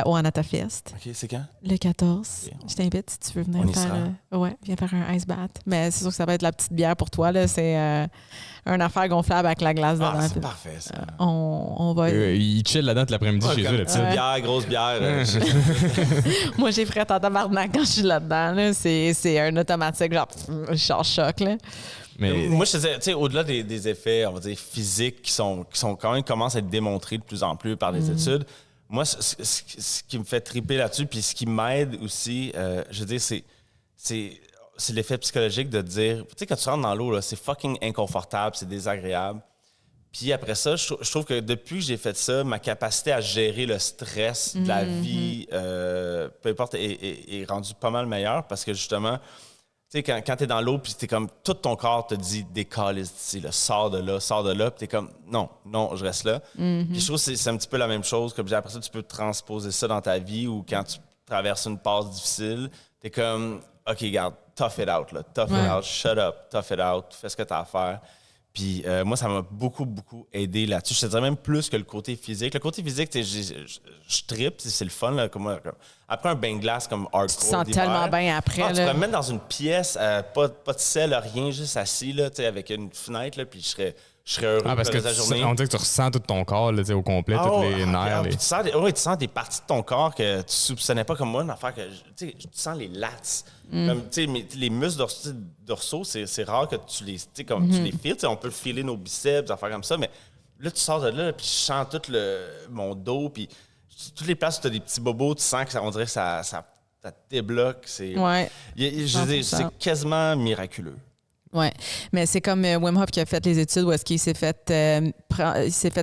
au Anatafest. OK, c'est quand? Le 14. Ok. Je t'invite si tu veux venir On y faire. sera. Ouais, viens faire un ice bath. Mais c'est sûr que ça va être la petite bière pour toi. Là. C'est une affaire gonflable avec la glace dedans. Ah, c'est Puis, parfait, ça. on va. Il chill là-dedans tout l'après-midi chez eux, le petit. Petite bière, grosse bière. Moi, j'ai fret en tabarnak quand je suis là-dedans. Là. C'est un automatique, genre, je sors choc. Là. Mais Moi, je te disais, tu sais, au-delà des effets, on va dire, physiques qui sont quand même commencent à être démontrés de plus en plus par des études, moi, ce qui me fait triper là-dessus, puis ce qui m'aide aussi, je veux dire, c'est l'effet psychologique de dire, tu sais, quand tu rentres dans l'eau, là, c'est fucking inconfortable, c'est désagréable. Puis après ça, je trouve que depuis que j'ai fait ça, ma capacité à gérer le stress de la vie, peu importe, est rendue pas mal meilleure parce que justement, tu sais, quand t'es dans l'eau, puis t'es comme, tout ton corps te dit, décalisse d'ici, là, sors de là, puis t'es comme, non, je reste là. Puis je trouve que c'est un petit peu la même chose, comme après ça, tu peux transposer ça dans ta vie ou quand tu traverses une passe difficile, t'es comme, OK, regarde, tough it out, là, tough it out, shut up, tough it out, fais ce que t'as à faire. Puis moi, ça m'a beaucoup, beaucoup aidé là-dessus. Je te dirais même plus que le côté physique. Le côté physique, je trippe, c'est le fun. Là, après un bain de glace comme hardcore, tu te sens tellement bien après. Tu pourrais me mettre dans une pièce, pas de sel, rien, juste assis, là, avec une fenêtre, là, puis je serais heureux parce que la journée. on dit que tu ressens tout ton corps là, au complet, tous les nerfs. Puis tu sens des parties de ton corps que tu soupçonnais pas comme moi, une affaire que tu sens les lats. Comme, les muscles dorsaux, c'est rare que tu les tu les files. On peut filer nos biceps, des affaires comme ça, mais là, tu sors de là, puis je sens tout mon dos, puis toutes les places où tu as des petits bobos, tu sens que on dirait que ça te débloque. C'est quasiment miraculeux. Oui, mais c'est comme Wim Hof qui a fait les études où est-ce qu'il s'est fait,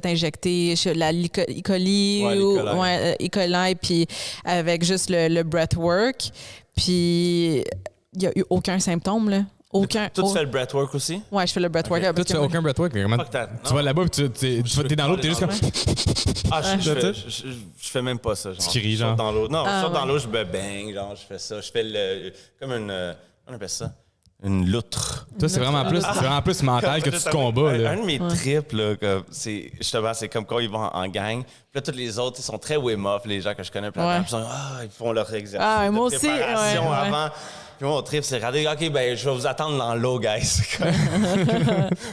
injecter E. coli, E. coli, puis avec juste le breathwork, puis il n'y a eu aucun symptôme, là. Aucun. Toi, tu fais le breathwork aussi? Ouais, je fais le breathwork. Toi, tu fais aucun breathwork. Tu vas là-bas, puis t'es dans l'eau, puis t'es juste comme. Je fais même pas ça. Genre, tu cries, genre. Dans l'eau. Non, je sors dans l'eau, je me baigne, genre, je fais ça. Je fais comme une. On appelle ça? Une loutre. Toi, c'est vraiment plus mental que tu te combats. Un de mes trips, là, c'est comme quand ils vont en gang. Puis là, tous les autres, ils sont très Wim Hof, les gens que je connais. Puis ils font leur exercice de préparation avant. Puis mon trip, c'est regarder, OK, ben je vais vous attendre dans l'eau, guys.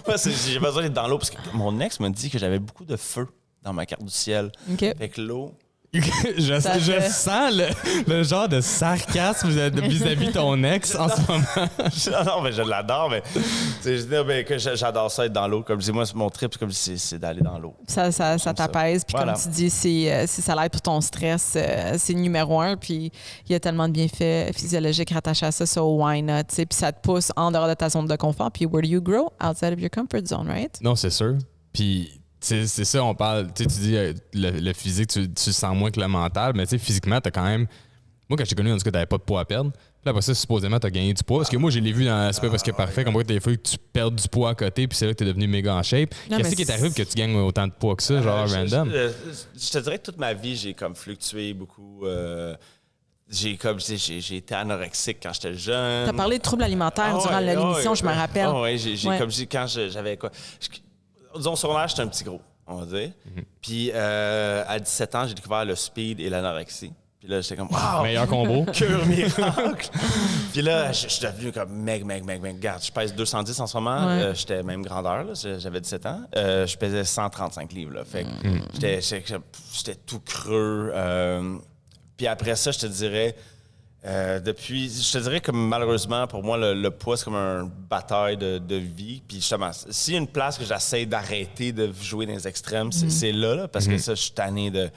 Moi, j'ai besoin d'être dans l'eau parce que mon ex m'a dit que j'avais beaucoup de feu dans ma carte du ciel. Okay. Avec l'eau. je sens le genre de sarcasme vis-à-vis ton ex en ce moment. Non, mais je l'adore, mais je dis que j'adore ça être dans l'eau. Comme je dis, moi, mon trip, c'est d'aller dans l'eau. Ça t'apaise. Puis comme tu dis, si ça l'aide pour ton stress, c'est numéro 1. Puis il y a tellement de bienfaits physiologiques rattachés à ça, so why not? Puis ça te pousse en dehors de ta zone de confort. Puis where do you grow? Outside of your comfort zone, right? Non, c'est sûr. Puis c'est ça, on parle, tu dis le physique, tu le sens moins que le mental, mais physiquement, t'as quand même. Moi, quand je t'ai connu, en tout cas, t'avais pas de poids à perdre. Puis après ça, supposément, t'as gagné du poids. Parce que moi, je l'ai vu dans C'est pas parce que parfait, comme quoi, des fois que tu perds du poids à côté, puis c'est là que t'es devenu méga en shape. Qu'est-ce qui est arrivé que tu gagnes autant de poids que ça, genre random? Je te dirais que toute ma vie, j'ai comme fluctué beaucoup. J'ai été anorexique quand j'étais jeune. T'as parlé de troubles alimentaires durant l'émission, je me rappelle. Quand j'avais quoi. Disons, sur l'âge, j'étais un petit gros, on va dire. Puis à 17 ans, j'ai découvert le speed et l'anorexie. Puis là, j'étais comme, wow! Meilleur combo. Cure miracle! Puis là, je suis devenu comme mec. Regarde, je pèse 210 en ce moment. J'étais même grandeur, là, j'avais 17 ans. Je pesais 135 livres. Là, fait que j'étais tout creux. Puis après ça, je te dirais... je te dirais que malheureusement, pour moi, le poids, c'est comme une bataille de vie. Puis justement, s'il y a une place que j'essaie d'arrêter de jouer dans les extrêmes, c'est là, parce que ça, je suis tanné de...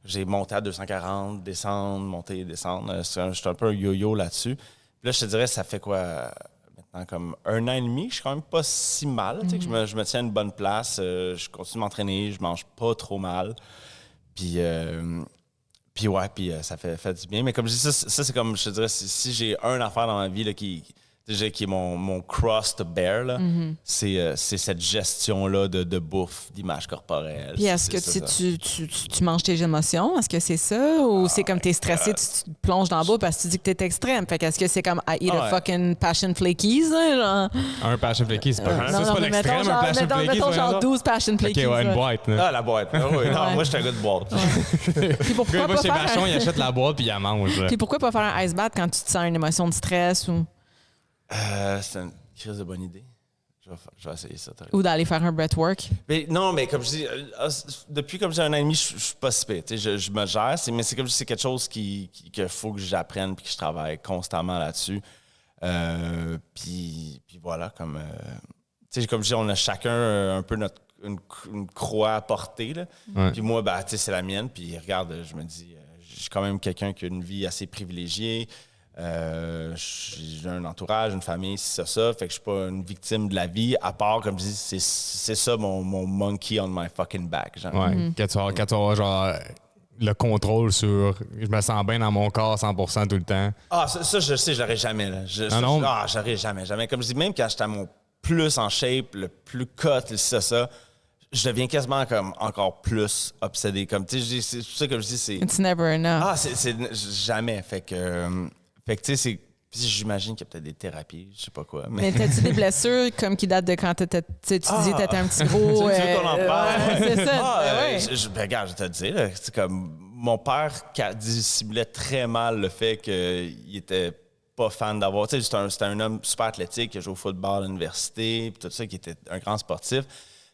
J'ai monté à 240, descendre, monter, descendre. Je suis un peu un yo-yo là-dessus. Puis là, je te dirais, ça fait quoi... Maintenant, comme 1 an et demi, je suis quand même pas si mal. Tu sais, que je me tiens à une bonne place. Je continue de m'entraîner, je mange pas trop mal. Puis ça fait du bien. Mais comme je dis, ça c'est comme, je te dirais, si j'ai une affaire dans ma vie là, qui est mon cross to bear, là, c'est cette gestion-là de bouffe, d'image corporelle. Puis est-ce que tu manges tes émotions? Est-ce que c'est ça? Ou c'est comme t'es stressé, tu te plonges dans le bas parce que tu dis que t'es extrême? Fait qu'est-ce que c'est comme I eat a fucking passion flakies? Genre? Un passion flakies, c'est pas ça, c'est pas l'extrême, un passion flakies. Mettons genre 12 passion flakies. OK, ouais, une boîte. Ah, la boîte. Oui, non, moi, je suis un gars de boîte. Puis pourquoi moi, chez Vachon, il achète la boîte puis il la mange. Puis pourquoi pas faire un ice bath quand tu te sens une émotion de stress ou... C'est une crise de bonne idée. Je vais essayer ça. Ou d'aller faire un breathwork. Mais non, mais comme je dis, depuis comme j'ai 1 an et demi, je suis pas si pire. Je me gère, mais c'est comme c'est quelque chose qu'il faut que j'apprenne puis que je travaille constamment là-dessus. Puis voilà, comme je dis, on a chacun un peu une croix à porter. Là. Ouais. Puis moi, c'est la mienne. Puis regarde, je me dis, je suis quand même quelqu'un qui a une vie assez privilégiée. J'ai un entourage, une famille, c'est ça. Fait que je suis pas une victime de la vie, à part, comme je dis, c'est ça mon monkey on my fucking back. Genre. Ouais. Quand tu vas avoir genre le contrôle sur je me sens bien dans mon corps 100% tout le temps. Ah, ça je sais, j'aurais jamais. Là. J'aurais jamais. Comme je dis, même quand j'étais à mon plus en shape, le plus cut, ça, je deviens quasiment comme encore plus obsédé. Comme, tu sais, c'est tout ça que je dis, c'est... It's never enough. Ah, c'est jamais. Fait que tu sais, c'est... Puis j'imagine qu'il y a peut-être des thérapies, je sais pas quoi. Mais t'as-tu des blessures comme qui datent de quand tu disais que t'étais un petit gros... Tu veux qu'on en parle? Ouais, c'est ça. Regarde, je te le dis, là, c'est comme... Mon père dissimulait très mal le fait qu'il était pas fan d'avoir... Tu sais, c'était un homme super athlétique qui a joué au football à l'université, puis tout ça, qui était un grand sportif.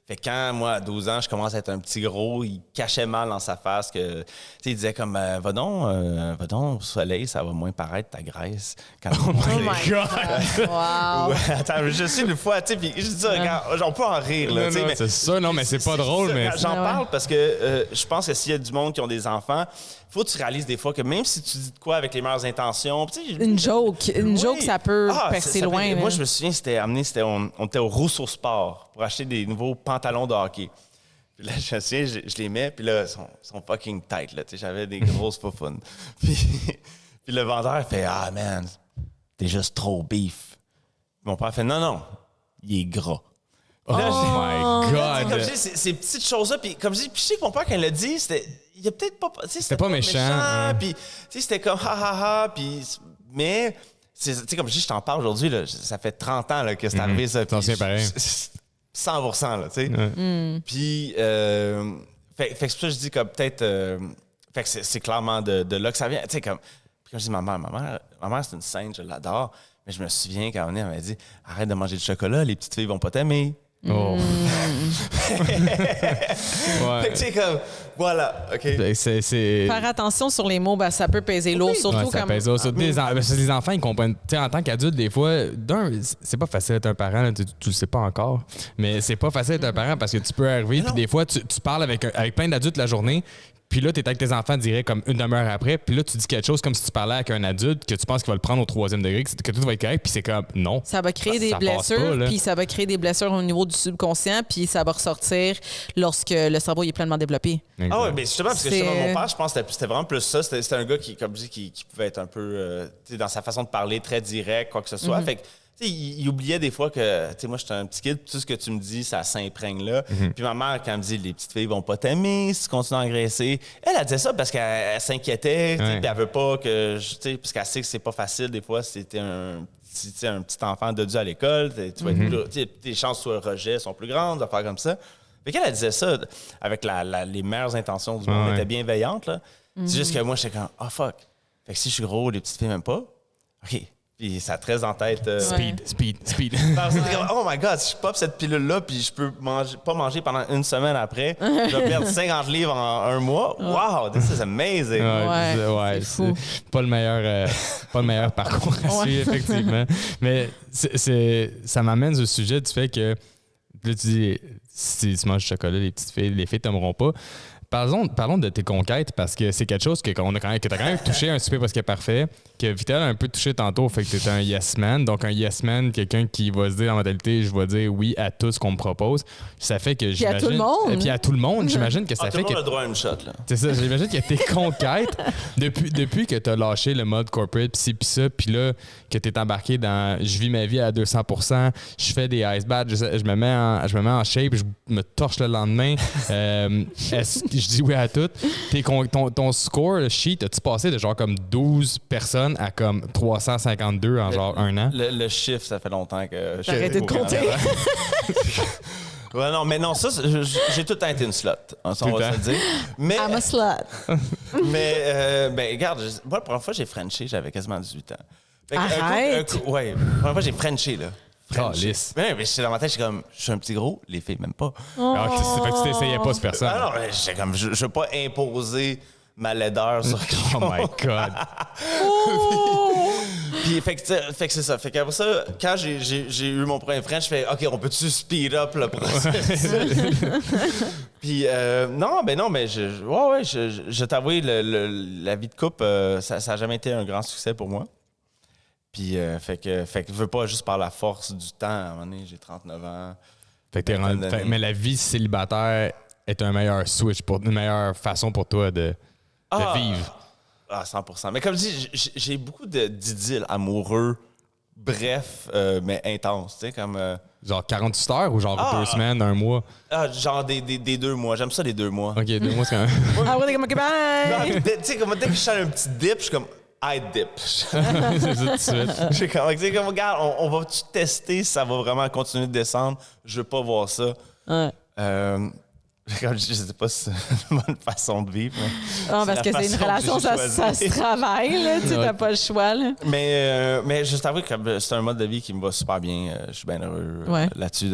Fait que quand, moi, à 12 ans, je commence à être un petit gros, il cachait mal dans sa face que, tu sais, il disait comme, va donc au soleil, ça va moins paraître ta graisse. Quand Oh my God! Wow! Ouais, attends, je sais une fois, tu sais, puis je dis ça, regarde, on peut en rire, là, tu sais, mais... C'est ça, non, mais c'est pas drôle, mais... J'en parle parce que je pense que s'il y a du monde qui ont des enfants, faut que tu réalises des fois que même si tu dis de quoi avec les meilleures intentions... Une joke, ça peut percer loin. Moi, je me souviens, on était au Rousseau Sport pour acheter des nouveaux pantalons de hockey. Puis là, je me souviens, je les mets, puis là, ils sont fucking tight, là. Tu sais, j'avais des grosses faufounes. Puis le vendeur fait « Ah, man, t'es juste trop beef. » Mon père fait « Non, il est gras. » Oh my God! Comme je dis, ces petites choses-là, puis comme je dis, puis je sais que mon père, quand il l'a dit, il a peut-être pas... C'était pas méchant. Puis, tu sais, c'était comme ha, puis... Mais, tu sais, comme je dis, je t'en parle aujourd'hui, là, ça fait 30 ans là, que c'est arrivé, ça. T'en souviens pareil. 100%, là, tu sais. Puis, fait que c'est pour ça que je dis que peut-être... fait que c'est clairement de là que ça vient. Tu sais, comme je dis, ma mère, c'est une sainte, je l'adore, mais je me souviens quand elle m'a dit, arrête de manger du chocolat, les petites filles vont pas t'aimer. Oh. Fait que tu sais, comme, voilà, OK. Faire attention sur les mots, ben, ça peut peser lourd, surtout ça comme... pèse lourd. Les enfants, ils comprennent. Tu sais, en tant qu'adulte, des fois, c'est pas facile d'être un parent, là, tu le sais pas encore, mais c'est pas facile d'être un parent parce que tu peux arriver, puis des fois, tu parles avec plein d'adultes la journée, puis là, tu es avec tes enfants direct comme une demi-heure après, puis là, tu dis quelque chose comme si tu parlais avec un adulte que tu penses qu'il va le prendre au 3e degré, que tout va être correct, puis c'est comme non. Ça va créer des blessures, puis ça va créer des blessures au niveau du subconscient, puis ça va ressortir lorsque le cerveau est pleinement développé. Exact. Ah ouais, mais justement, parce que mon père, je pense que c'était vraiment plus ça. C'était un gars qui, comme je dis, qui pouvait être un peu, tu sais, dans sa façon de parler, très direct, quoi que ce soit. Fait que, tu sais, il oubliait des fois que, tu sais, moi, j'étais un petit kid, tout ce que tu me dis, ça s'imprègne là. Puis ma mère, quand elle me dit, les petites filles vont pas t'aimer si tu continues à engraisser, elle disait ça parce qu'elle s'inquiétait, tu sais, puis elle veut pas que, tu sais, parce qu'elle sait que c'est pas facile, des fois, si t'es un petit enfant dodu à l'école, tu vas être, tes chances sur le rejet sont plus grandes, affaires comme ça. Fait qu'elle disait ça avec les meilleures intentions du monde, elle était bienveillante, là. C'est juste que moi, j'étais comme, oh fuck. Fait que si je suis gros, les petites filles m'aiment pas, OK. Puis ça a très en tête. Speed. Alors, c'était comme, oh my God, si je pop cette pilule-là, puis je peux pas manger pendant une semaine après, je vais perdre 50 livres en un mois. Wow, this is amazing. Ouais, c'est fou. Pas le meilleur parcours à suivre, effectivement. Mais ça m'amène au sujet du fait que, là, tu dis, si tu manges du chocolat, les filles t'aimeront pas. Parlons de tes conquêtes parce que c'est quelque chose que t'as quand même touché un super presque parfait, que Vital a un peu touché tantôt, fait que t'es un yes man. Donc un yes man, quelqu'un qui va se dire en mentalité, je vais dire oui à tout ce qu'on me propose. Ça fait que j'imagine. Puis à tout le monde. Et puis à tout le monde, j'imagine que ça fait que. Tout le monde a droit à une shot, là. C'est ça, j'imagine que tes conquêtes, depuis que t'as lâché le mode corporate, pis ci pis ça, puis là, que t'es embarqué dans je vis ma vie à 200%, je fais des ice baths, je me mets en shape, je me torche le lendemain. Je dis oui à tout. Ton score, le sheet, as-tu passé de genre comme 12 personnes à comme 352 en genre un an? Le chiffre, ça fait longtemps que... J'ai arrêté de compter. Ouais, non, mais non, ça, j'ai tout le temps été une slot, on va se le dire. Mais, I'm a slut. mais, ben, regarde, moi, la première fois, j'ai frenché, j'avais quasiment 18 ans. Fait que Arrête! Ouais, la première fois, j'ai frenché, là. Lisse. Mais dans ma tête, j'étais comme, je suis un petit gros, les filles m'aiment pas. Alors, fait que tu t'essayais pas, cette personne. Ah non, j'étais comme, je veux pas imposer ma laideur sur Oh my God. Puis, fait que c'est ça. Fait qu'après ça, quand j'ai eu mon premier French, je fais, OK, on peut-tu speed up le processus? Puis, non, mais je t'avoue, la vie de couple, ça a jamais été un grand succès pour moi. Puis, fait que je veux pas juste par la force du temps. À un moment donné, j'ai 39 ans. Fait que mais la vie célibataire est un meilleur switch, une meilleure façon pour toi de vivre. Ah, 100%. Mais comme je dis, j'ai beaucoup d'idylles amoureux, bref, mais intenses. Tu sais, comme. Genre 48 heures ou genre 2 semaines, 1 mois? Genre des 2 mois. J'aime ça, les 2 mois. OK, 2 mois, c'est quand même... Ah ouais, t'es comme, OK, bye! Tu sais, comme dès que je sens un petit dip, je suis comme, I dip. c'est ça tout de suite. Je suis comme, regarde, on va-tu tester si ça va vraiment continuer de descendre? Je veux pas voir ça. Ouais. Je sais pas si c'est une bonne façon de vivre. Non, parce que c'est une relation, ça se travaille, là. Tu n'as pas le choix, là. Mais juste avouer que c'est un mode de vie qui me va super bien. Je suis bien heureux là-dessus.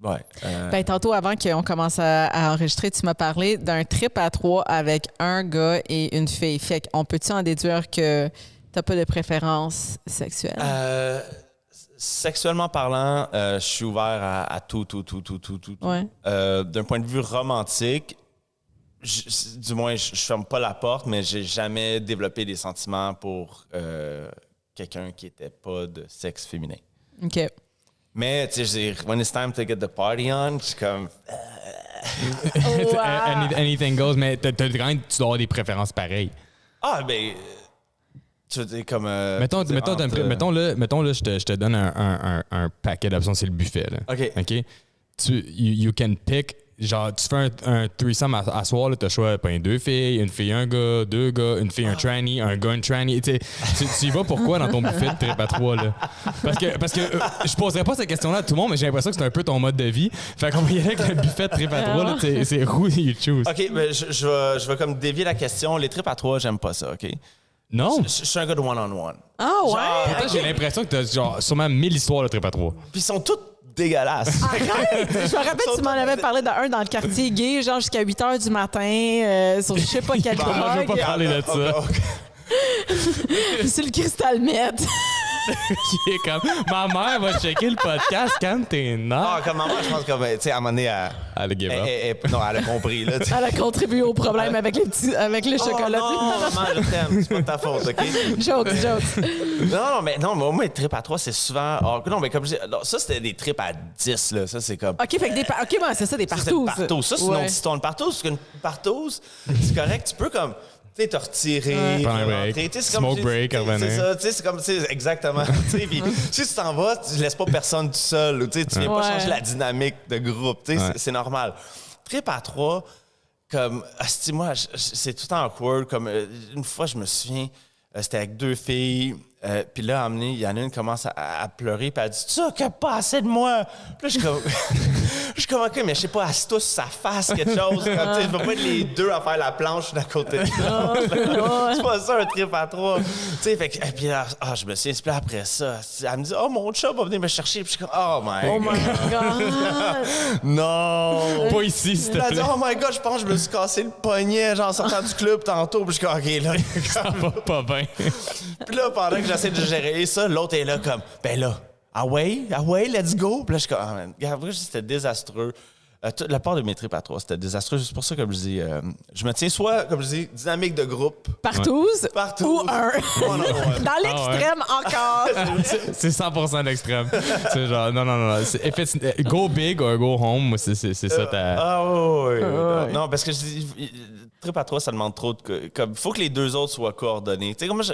Ben, tantôt, avant qu'on commence à enregistrer, tu m'as parlé d'un trip à 3 avec un gars et une fille. Fait qu'on peut-tu en déduire que t'as pas de préférence sexuelle? Sexuellement parlant, je suis ouvert à tout. Ouais. D'un point de vue romantique, du moins, je ferme pas la porte, mais j'ai jamais développé des sentiments pour quelqu'un qui était pas de sexe féminin. OK. Mais, tu sais, when it's time to get the party on, je suis comme... Anything goes, mais tu dois avoir des préférences pareilles. Ah, ben... Tu veux dire comme... mettons là, je te donne un paquet d'options, c'est le buffet. Là. OK. You can pick... Genre, tu fais un threesome à soir, tu as le choix de 2 filles, une fille, un gars, 2 gars, une fille, un tranny, un gars, une tranny. Tu y vas pourquoi dans ton buffet de trip à 3? Là? Parce que je poserais pas cette question-là à tout le monde, mais j'ai l'impression que c'est un peu ton mode de vie. Fait qu'on va y aller avec le buffet de trip à 3, là, c'est who you choose. OK, ben, je vais comme dévier la question. Les trips à 3, j'aime pas ça, OK? Non? Je suis un gars de one-on-one. Ah ouais? Pourtant, j'ai l'impression que tu as genre, sûrement 1000 histoires de trip à 3. Puis ils sont toutes dégueulasses. Arrête! Je me rappelle, tu m'en avais parlé d'un dans le quartier gay, genre jusqu'à 8 h du matin, sur je sais pas quel je veux pas parler de ça. C'est le cristal meth. Qui est comme... Ma mère va checker le podcast quand t'es nain. Ah, comme maman, je pense que, tu sais, à un moment donné, Elle a give up. non, elle a compris, là. Elle a contribué au problème avec le chocolat. Oh non, maman, je t'aime. C'est pas de ta faute, OK? Jokes. Non, mais moi, les trips à 3, c'est souvent... non, mais comme je dis, ça, c'était des trips à 10, là. Ça, c'est comme... OK, fait que OK, c'est ça, des partous. Ça, c'est une partouze. Ça, c'est une autre histoire. Une partouze, parce qu'une partouze, c'est correct. Tu peux, comme... Tu sais, te retirer, prendre un break, smoke break, revenir. C'est ça, tu sais, c'est comme, exactement. Puis si tu t'en vas, tu laisses pas personne tout seul, ou tu viens pas changer la dynamique de groupe, tu sais, c'est normal. Trip à 3, comme, moi, c'est tout le temps awkward. Comme, une fois, je me souviens, c'était avec 2 filles, puis là, à un moment donné, il y en a une qui commence à pleurer, puis elle dit « Tu as pas assez de moi! » Puis là, je suis comme, OK, mais je sais pas, assis-toi sur sa face, quelque chose. Comme, je veux pas être les deux à faire la planche d'un côté de l'autre. C'est pas ça, un trip à 3. Tu sais, fait que, et puis là, je me suis inspiré après ça. Elle me dit, oh, mon chat va venir me chercher. Puis je suis comme, oh my God! Non! Pas ici, s'il te Elle a dit, plaît. oh my God, je pense que je me suis cassé le poignet, genre, en sortant du club tantôt. Puis je suis comme, OK, là. Ça va pas bien. Puis là, pendant que j'essaie de gérer ça, l'autre est là comme, ben là, ah ouais, let's go. Puis là, je suis comme, ah man, regarde, c'était désastreux. La part de mes trips à 3, c'était désastreux. C'est pour ça, comme je dis, je me tiens soit, comme je dis, dynamique de groupe. Partouze Partout. ou un. Dans l'extrême encore. C'est 100% l'extrême. C'est genre, non. Go big or go home, moi, c'est ça ta... Ah oui. Non, parce que je dis, trip à 3, ça demande trop de... Comme, faut que les 2 autres soient coordonnés. Tu sais, comme moi, ça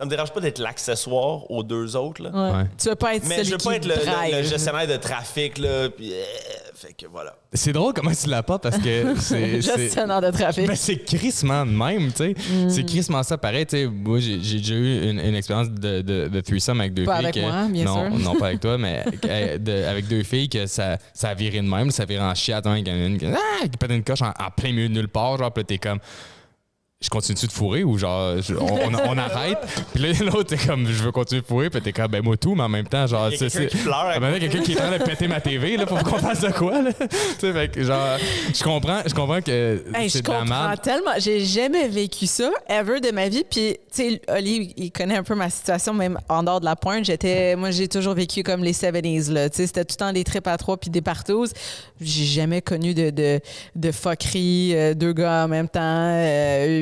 me dérange pas d'être l'accessoire aux 2 autres, là. Ouais. Tu veux pas être Mais celui je veux qui pas être le drive. gestionnaire de trafic, là, puis... fait que voilà. C'est drôle comment tu l'apportes parce que c'est... Gestionnaire de trafic. Ben, c'est crissement de même, tu sais. C'est crissement ça. Pareil, tu sais, moi, j'ai déjà eu une expérience de threesome avec 2 Pas filles. avec moi, bien sûr. Non, pas avec toi, mais avec 2 filles que ça a viré de même. Ça a viré en chiate. Il y en a une qui pète une coche en plein milieu de nulle part. Genre, puis là, t'es comme... Je continue-tu de fourrer ou genre on arrête? Puis là, l'autre, t'es comme, je veux continuer de fourrer. Puis t'es comme, ben moi tout, mais en même temps, genre, Il y a quelqu'un qui pleure. Il y a quelqu'un qui est en train de péter ma TV, là, pour qu'on fasse de quoi, là? Tu sais, fait que genre, je comprends que c'est de la merde. Tellement. J'ai jamais vécu ça, ever de ma vie. Puis, tu sais, Oli, il connaît un peu ma situation, même en dehors de la pointe. Moi, j'ai toujours vécu comme les 70s, là. Tu sais, c'était tout le temps des trips à 3 puis des partouzes. J'ai jamais connu de fuckerie, 2 gars en même temps,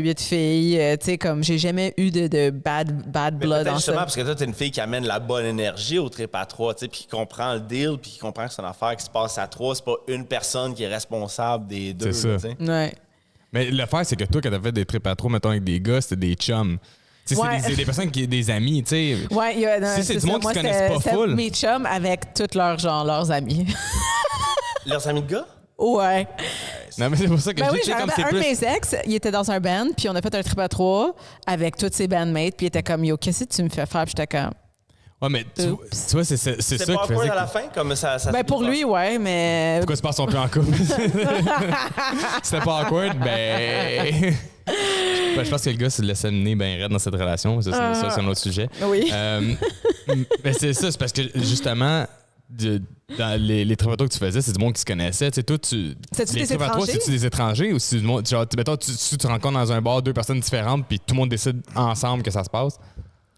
8 milieu de filles. Tu sais, comme j'ai jamais eu de bad blood en Justement, ça. parce que toi, t'es une fille qui amène la bonne énergie au trip à 3, tu sais, puis qui comprend le deal, puis qui comprend que c'est une affaire qui se passe à 3. C'est pas une personne qui est responsable des deux. C'est là, ça. tu sais. Ouais. Mais l'affaire, c'est que toi, quand t'as fait des trips à trop, mettons, avec des gars, c'était des chums. Tu sais, Ouais. c'est des personnes qui des amis, tu sais. Ouais, il y a, non, Si c'est du ça. monde qui Moi, se connaissent pas c'était full. mes chums avec tous leurs amis. Leurs amis de gars? Ouais. Non, mais c'est pour ça que Ben je oui, dis, tu sais, comme j'avais c'est un de plus... mes ex, il était dans un band, puis on a fait un trip à 3 avec tous ses bandmates, puis il était comme, yo, qu'est-ce que tu me fais faire? Puis j'étais comme, Ouais, mais tu vois, c'est ça C'est qui pas awkward faisait... à la fin? Comme ça ben pour lui, ouais, mais. Pourquoi se passe son plus en couple? C'était pas awkward? Ben... je pense que le gars se laissait mener bien raide dans cette relation. Ça, c'est un autre sujet. Oui. Mais c'est ça, c'est parce que justement, dans les trips à trois que tu faisais, c'est du monde qui se connaissait. Tu sais, toi, C'est-tu les des trips à trois, étrangers? c'est-tu des étrangers ou c'est du monde. Genre, mettons, tu te rencontres dans un bar, deux personnes différentes, puis tout le monde décide ensemble que ça se passe?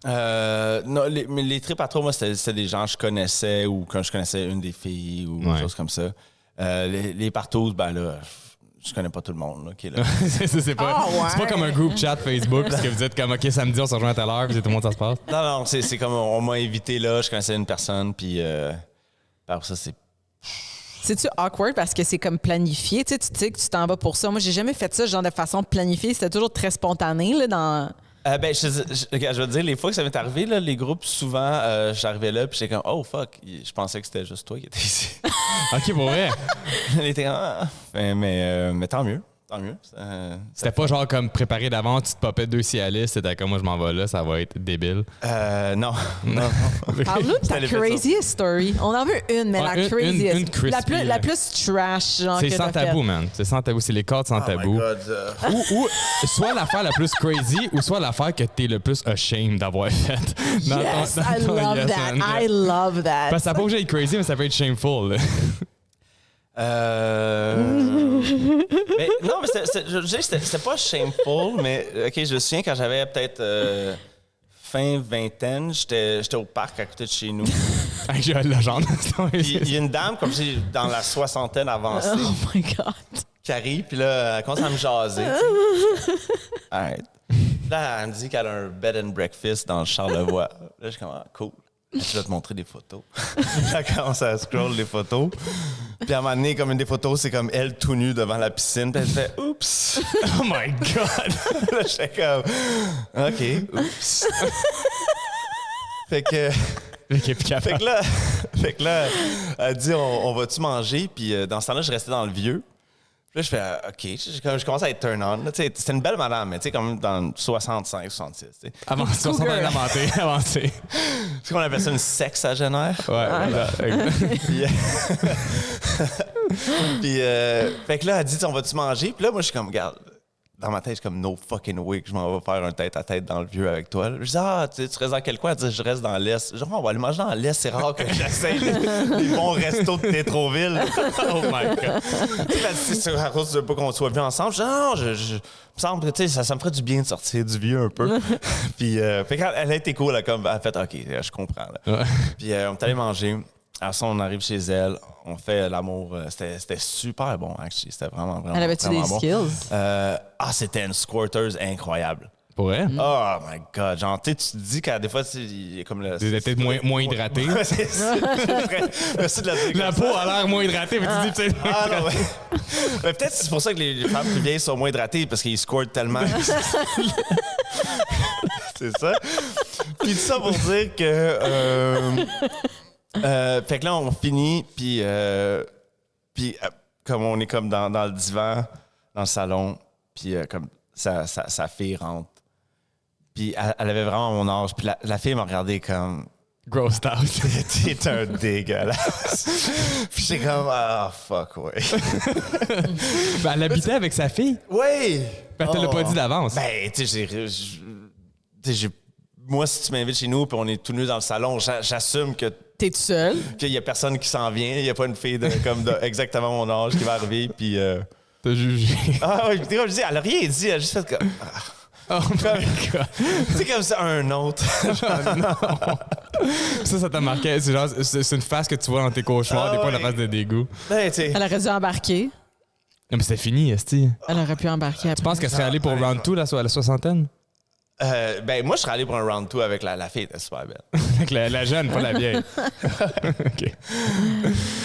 Non, mais les trips à 3, moi, c'était des gens que je connaissais ou quand je connaissais une des filles ou Ouais. des choses comme ça. Les partous, ben là, je connais pas tout le monde là, qui est là. c'est pas, Ah, ouais. c'est pas comme un groupe chat Facebook, parce que vous êtes comme, OK, samedi, on se rejoint à telle heure, puis c'est tout le monde, ça se passe. Non, c'est comme on m'a invité là, je connaissais une personne, puis après ça, c'est. C'est-tu awkward parce que c'est comme planifié? Tu sais que tu t'en vas pour ça. Moi, j'ai jamais fait ça, genre de façon planifiée. C'était toujours très spontané, là, dans. Ben, je veux dire, les fois que ça m'est arrivé, là, les groupes, souvent, j'arrivais là, puis j'étais comme, oh fuck, je pensais que c'était juste toi qui étais ici. OK, pour vrai. Elle était comme, ah. Mais tant mieux. Tant mieux. C'était pas genre comme préparé d'avance, tu te popais deux Cialis, c'était comme moi je m'en vais là, ça va être débile. Non. Parle-nous de ta C'était l'effet craziest story. On en veut une, mais Ouais, la une craziest. crispy, la plus trash, genre. C'est que sans t'as tabou, faite. man. C'est sans tabou, c'est les cartes sans Oh my tabou. God. Ou soit l'affaire la plus crazy, ou soit l'affaire que t'es le plus ashamed d'avoir faite. dans Yes, ton- I dans ton love yes that. and I love that. Parce que ça peut pas obligé d'être crazy, mais ça peut être shameful. là. Mais non, mais je veux dire, c'était pas shameful, mais OK, je me souviens quand j'avais peut-être fin vingtaine, j'étais au parc à côté de chez nous. Hey, j'ai la légende. Puis il y a une dame, comme si dans la soixantaine avancée, Oh my God. qui arrive, puis là, elle commence à me jaser. tu sais. Arrête. Là, elle me dit qu'elle a un bed and breakfast dans le Charlevoix. Là, je suis comme, ah, cool. Je vais te montrer des photos. Elle commence à scroll les photos. Puis à un moment donné, comme une des photos, c'est comme elle tout nue devant la piscine. Puis elle fait « Oups! » Oh my God! Là, j'étais comme « OK, oups! » Fait que là, elle dit on va-tu manger? Puis dans ce temps-là, je restais dans le vieux. Puis là, je fais OK. Je commence à être turn on. C'était une belle madame, mais tu sais, comme dans 65, 66. tu sais. Avant 60 ans avancé. Est-ce qu'on appelle ça une sexagénaire? Ouais, voilà. Puis, fait que là, elle dit, on va-tu manger? Puis là, moi, je suis comme, regarde, dans ma tête, je suis comme, no fucking way que je m'en vais faire un tête-à-tête dans le vieux avec toi. Je dis, tu restes dans quel coin? Elle dit, je reste dans l'Est. Genre, on va aller manger dans l'Est, c'est rare que j'essaye les bons restos de Tétroville. Oh my God. Tu sais, c'est à cause de pas qu'on soit vus ensemble. Je dis, non, je me semble que ça me ferait du bien de sortir du vieux un peu. Puis, fait qu'elle elle a été cool, elle a fait, OK, je comprends. Là. Ouais. Puis, on est allé manger. Après ça, on arrive chez elle, on fait l'amour. C'était super bon, actually. C'était vraiment Elle avait-tu des vraiment bon. skills? C'était une squirteuse incroyable. Pour vrai? Oh my God. Genre, tu te dis qu'à des fois, il y a comme le. T'es peut-être moins hydraté. Ouais, c'est ça. Merci de la dire. La comme peau ça. a l'air moins hydratée, mais tu dis peut-être. Ah non, ouais. Mais peut-être c'est pour ça que les femmes plus vieilles sont moins hydratées, parce qu'ils squirtent tellement. C'est ça. Puis tout ça pour dire que. Fait que là, on finit, puis comme on est comme dans le divan, dans le salon, puis comme sa fille rentre. Puis elle avait vraiment mon âge, puis la fille m'a regardé comme... Grossed out. T'es un dégueulasse. Puis j'étais comme, ah, fuck, ouais. Ben, elle habitait avec sa fille. Oui! Ben, elle te l'a pas dit d'avance. Ben, tu sais, moi, si tu m'invites chez nous, puis on est tout nus dans le salon, j'assume que T'es tout seul? qu'il y a personne qui s'en vient. Il n'y a pas une fille de exactement mon âge qui va arriver. Puis. T'as jugé. Ah oui, comme je dis, elle a rien dit. Elle a juste fait comme. Oh my God. Tu sais, comme ça, un autre. Ça t'a marqué. C'est genre, c'est une face que tu vois dans tes cauchemars, Ah des fois, ouais. la face de dégoût. Ben, tu sais. Elle aurait dû embarquer. Non, mais c'était fini, esti. Elle aurait pu embarquer après. Tu penses qu'elle serait allée pour round 2 à la soixantaine? Ben, moi, je serais allé pour un round 2 avec la fille, elle était super belle. Avec la jeune, pas la vieille. OK.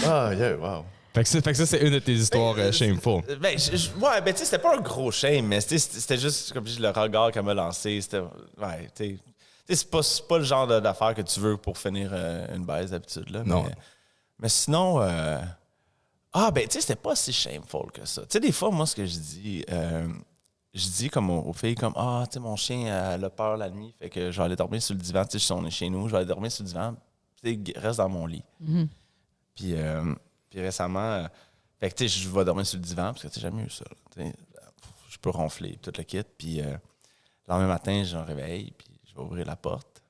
Ah, yeah, wow. Fait que ça, c'est une de tes histoires shameful. Ben, ouais, ben, tu sais, c'était pas un gros shame, mais c'était juste, comme je dis, le regard qu'elle m'a lancé. C'était, ouais, tu sais, c'est pas le genre d'affaire que tu veux pour finir une baise d'habitude, là. Non. Mais sinon, ben, tu sais, c'était pas si shameful que ça. Tu sais, des fois, moi, ce que je dis comme aux filles, comme, tu sais, mon chien, elle a peur la nuit, fait que je vais aller dormir sur le divan. Tu sais, si on est chez nous, je vais aller dormir sur le divan, tu sais, reste dans mon lit. Puis récemment, fait que, tu sais, je vais dormir sur le divan parce que, tu sais, j'aime mieux ça. Je peux ronfler, tout le kit. Puis le lendemain matin, je me réveille, puis je vais ouvrir la porte.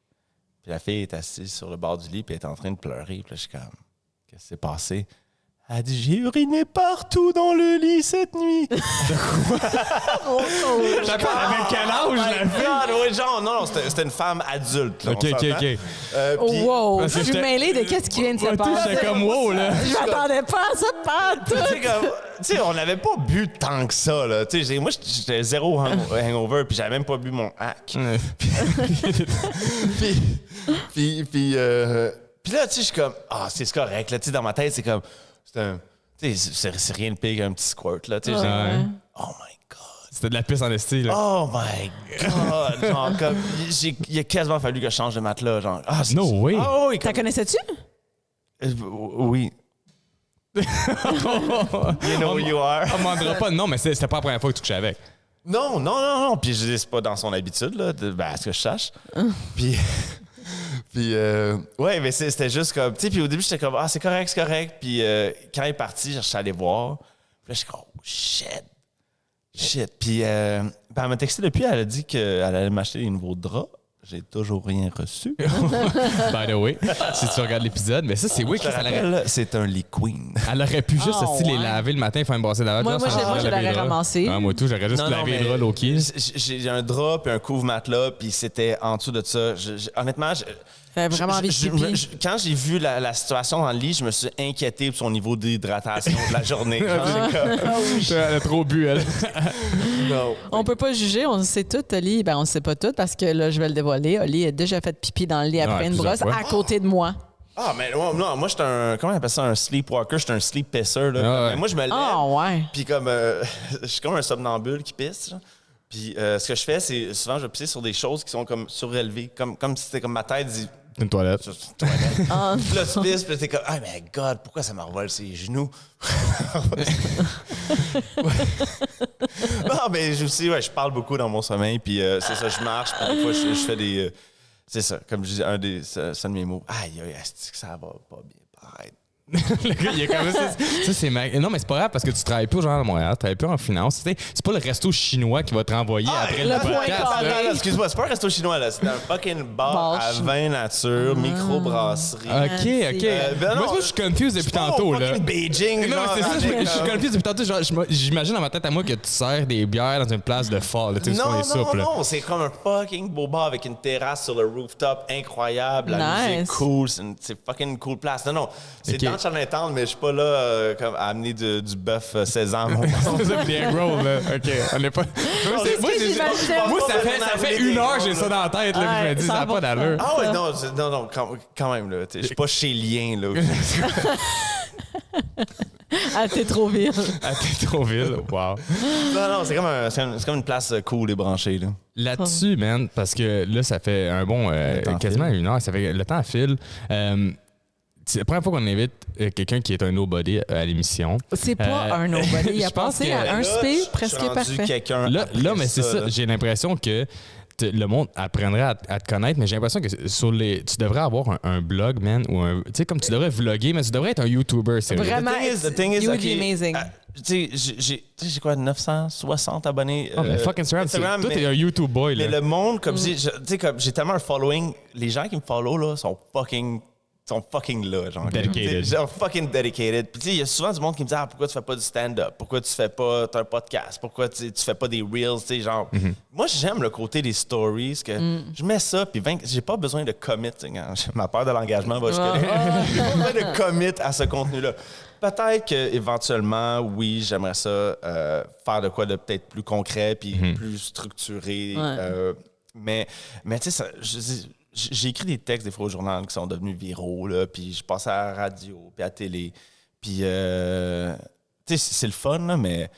Puis la fille est assise sur le bord du lit, puis elle est en train de pleurer. Puis là, je suis comme, qu'est-ce qui s'est passé? Elle a dit, j'ai uriné partout dans le lit cette nuit. Avec quel âge, la fille? Oui, genre, non, c'était une femme adulte. Là, OK. puis- Wow, parce que je suis j'étais- mêlée de qu'est-ce qui vient de se Moi, passer. j'étais comme wow, là. Je m'attendais pas à ça, pas Tu tout. sais, comme, tu sais, on n'avait pas bu tant que ça, là. Tu sais, moi, j'étais zéro hangover, puis j'avais même pas bu mon hack. Puis là, tu sais, je suis comme, c'est correct, là. Tu sais, dans ma tête, c'est comme, tu sais, c'est rien de pire qu'un petit squirt, là. Tu sais, Ouais. oh my God. C'était de la pisse en esti, là. Oh my God. Genre, comme, il a quasiment fallu que je change de matelas, genre. No way. Ah oui, T'en connaissais-tu? oui. You know who you are. On m'en dira pas. Non, mais c'était pas la première fois que tu couchais avec. Non. Puis je dis, c'est pas dans son habitude, là, à ce que je sache. Puis, ouais, mais c'était juste comme, tu sais, puis au début, j'étais comme, c'est correct. Puis quand il est parti, je suis allé voir. Puis là, je suis comme, oh, shit. Puis elle m'a texté depuis, elle a dit qu'elle allait m'acheter des nouveaux draps. J'ai toujours rien reçu. By the way, si tu regardes l'épisode, mais ça, c'est oui Je te rappelle, c'est un Lee Queen. Elle aurait pu juste Oh, les ouais. laver le matin et faire une brassée d'avant. Moi, je l'aurais ramassé. Moi, tout, j'aurais juste lavé les draps low-key. J'ai un drap puis un couvre-matelas, puis c'était en dessous de ça. Honnêtement, J'avais vraiment envie de pipi. quand j'ai vu la situation dans le lit, je me suis inquiété pour son niveau d'hydratation de la journée. Genre, j'ai Elle a trop bu, elle. non. On peut pas juger, on sait tout, Oli. Ben, on sait pas tout parce que là, je vais le dévoiler. Oli a déjà fait pipi dans le lit après Ouais, une brosse plusieurs fois. à côté de moi. Mais non, moi, j'étais comment on appelle ça, un sleepwalker? J'étais un sleep pisser, là. Ah ouais. Mais moi, je me lève, Ouais. puis comme, je suis comme un somnambule qui pisse, genre. Puis ce que je fais, c'est souvent, je vais pisser sur des choses qui sont comme surélevées, comme si c'était comme ma tête dit... Une toilette. Sur une toilette. Puis là, tu pisses, puis là, t'es comme, my God, pourquoi ça m'envole ses genoux? Non, mais je parle beaucoup dans mon sommeil, puis c'est ça, je marche, puis des fois, je fais des. C'est ça, comme je dis, c'est un de mes mots. Aïe, est-ce que ça va pas bien paraître? Le gars, il est comme ça. Ça, c'est Non, mais c'est pas grave parce que tu travailles plus au Journal de Montréal, tu travailles plus en finance. Tu sais, c'est pas le resto chinois qui va te renvoyer après le le point podcast. carré. là. Non, excuse-moi, c'est pas un resto chinois, là. C'est un fucking bar à vin nature, microbrasserie. OK. ben non, Moi, je suis confused depuis tantôt, là. Fucking Beijing, Non, genre, mais c'est ça, je suis confused depuis tantôt. Genre, j'imagine dans ma tête à moi que tu sers des bières dans une place de fort. Là, tu sais, où Non, sont les soupes, là. non, c'est comme un fucking beau bar avec une terrasse sur le rooftop incroyable, la Nice. musique cool, c'est fucking cool place. Non, c'est Ok. dans Chinatown, mais je suis pas là comme à amener du bœuf sésame. C'est ça, des egg rolls, là. OK, on est pas... Moi, ça fait une heure que j'ai ça dans la tête, là, puis je me dis, ça n'a pas d'allure. Ah ouais, non, quand même, là. Je suis pas chez Lien, là. Ah, t'es trop vite. Ah, t'es trop vite. Wow. Non, c'est comme une place cool et branchée, là. Là-dessus, man, parce que là, ça fait un bon... temps quasiment une heure. Ça fait... Le temps file. C'est la première fois qu'on invite quelqu'un qui est un nobody à l'émission. C'est pas un nobody. Il a je pense pensé que à un Là, spé je suis presque rendu parfait. quelqu'un Là, après mais c'est ça. J'ai l'impression que le monde apprendrait à te connaître, mais j'ai l'impression que tu devrais avoir un blog, man, ou un... Tu sais, comme tu devrais vlogger, mais tu devrais être un YouTuber, c'est Vraiment, The thing is, you would ok, be amazing. tu sais, j'ai quoi, 960 abonnés? Oh, mais fuck Instagram, toi, t'es un YouTube boy, là. Mais le monde, comme tu sais, comme j'ai tellement un following, les gens qui me follow, là, sont fucking là, genre. Dedicated. Genre fucking dedicated. Puis tu sais, il y a souvent du monde qui me dit, pourquoi tu fais pas du stand-up? Pourquoi tu fais pas un podcast? Pourquoi tu fais pas des reels? Tu sais, genre, moi, j'aime le côté des stories, que je mets ça, puis j'ai pas besoin de commit. Ma peur de l'engagement va jusque-là. J'ai pas besoin de commit à ce contenu-là. Peut-être qu'éventuellement, oui, j'aimerais ça faire de quoi de peut-être plus concret puis plus structuré. Ouais. Mais tu sais, j'ai écrit des textes des fois au journal qui sont devenus viraux, là, puis je passais à la radio puis à la télé. Puis, tu sais, c'est le fun, là, mais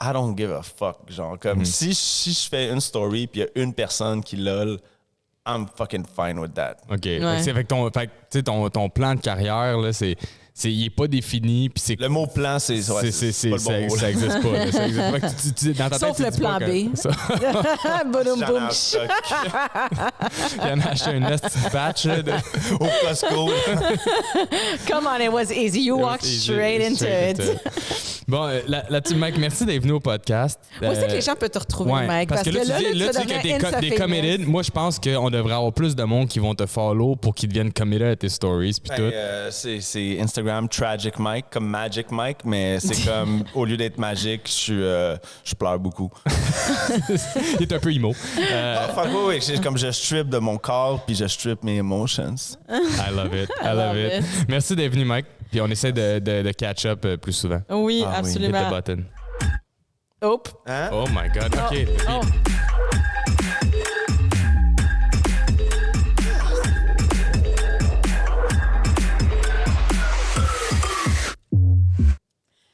I don't give a fuck. Genre, comme si je fais une story puis il y a une personne qui lol, I'm fucking fine with that. OK. Ouais. Fait que ton plan de carrière, là, il est pas défini. Puis c'est Le mot plan, c'est pas le bon mot. ça existe pas. Là. Ça existe pas. Dans ta Sauf tête, le tu dis plan pas B. que- ça. Boum, J'en ai boum. en stock. Il y en a acheté un petit batch. Là, Au Costco. Come on, it was easy. You walked straight into it. Bon, là-dessus, Mike, merci d'être venu au podcast. Où c'est que les gens peuvent te retrouver, Ouais, Mike? parce que là, tu dis vas que devenir t'es committed. Moi, je pense qu'on devrait avoir plus de monde qui vont te follow pour qu'ils deviennent committed à tes stories puis tout. C'est Instagram Tragic Mike, comme Magic Mike, mais c'est comme, au lieu d'être magique, je pleure beaucoup. Il est un peu emo. Oui, c'est comme je strip de mon corps puis je strip mes emotions. I love it. I love it. Merci d'être venu, Mike. Puis on essaie de catch up plus souvent. Oui, Ah oui. Hit absolument. the button. Hop. Hein? Oh my God. OK. Oh.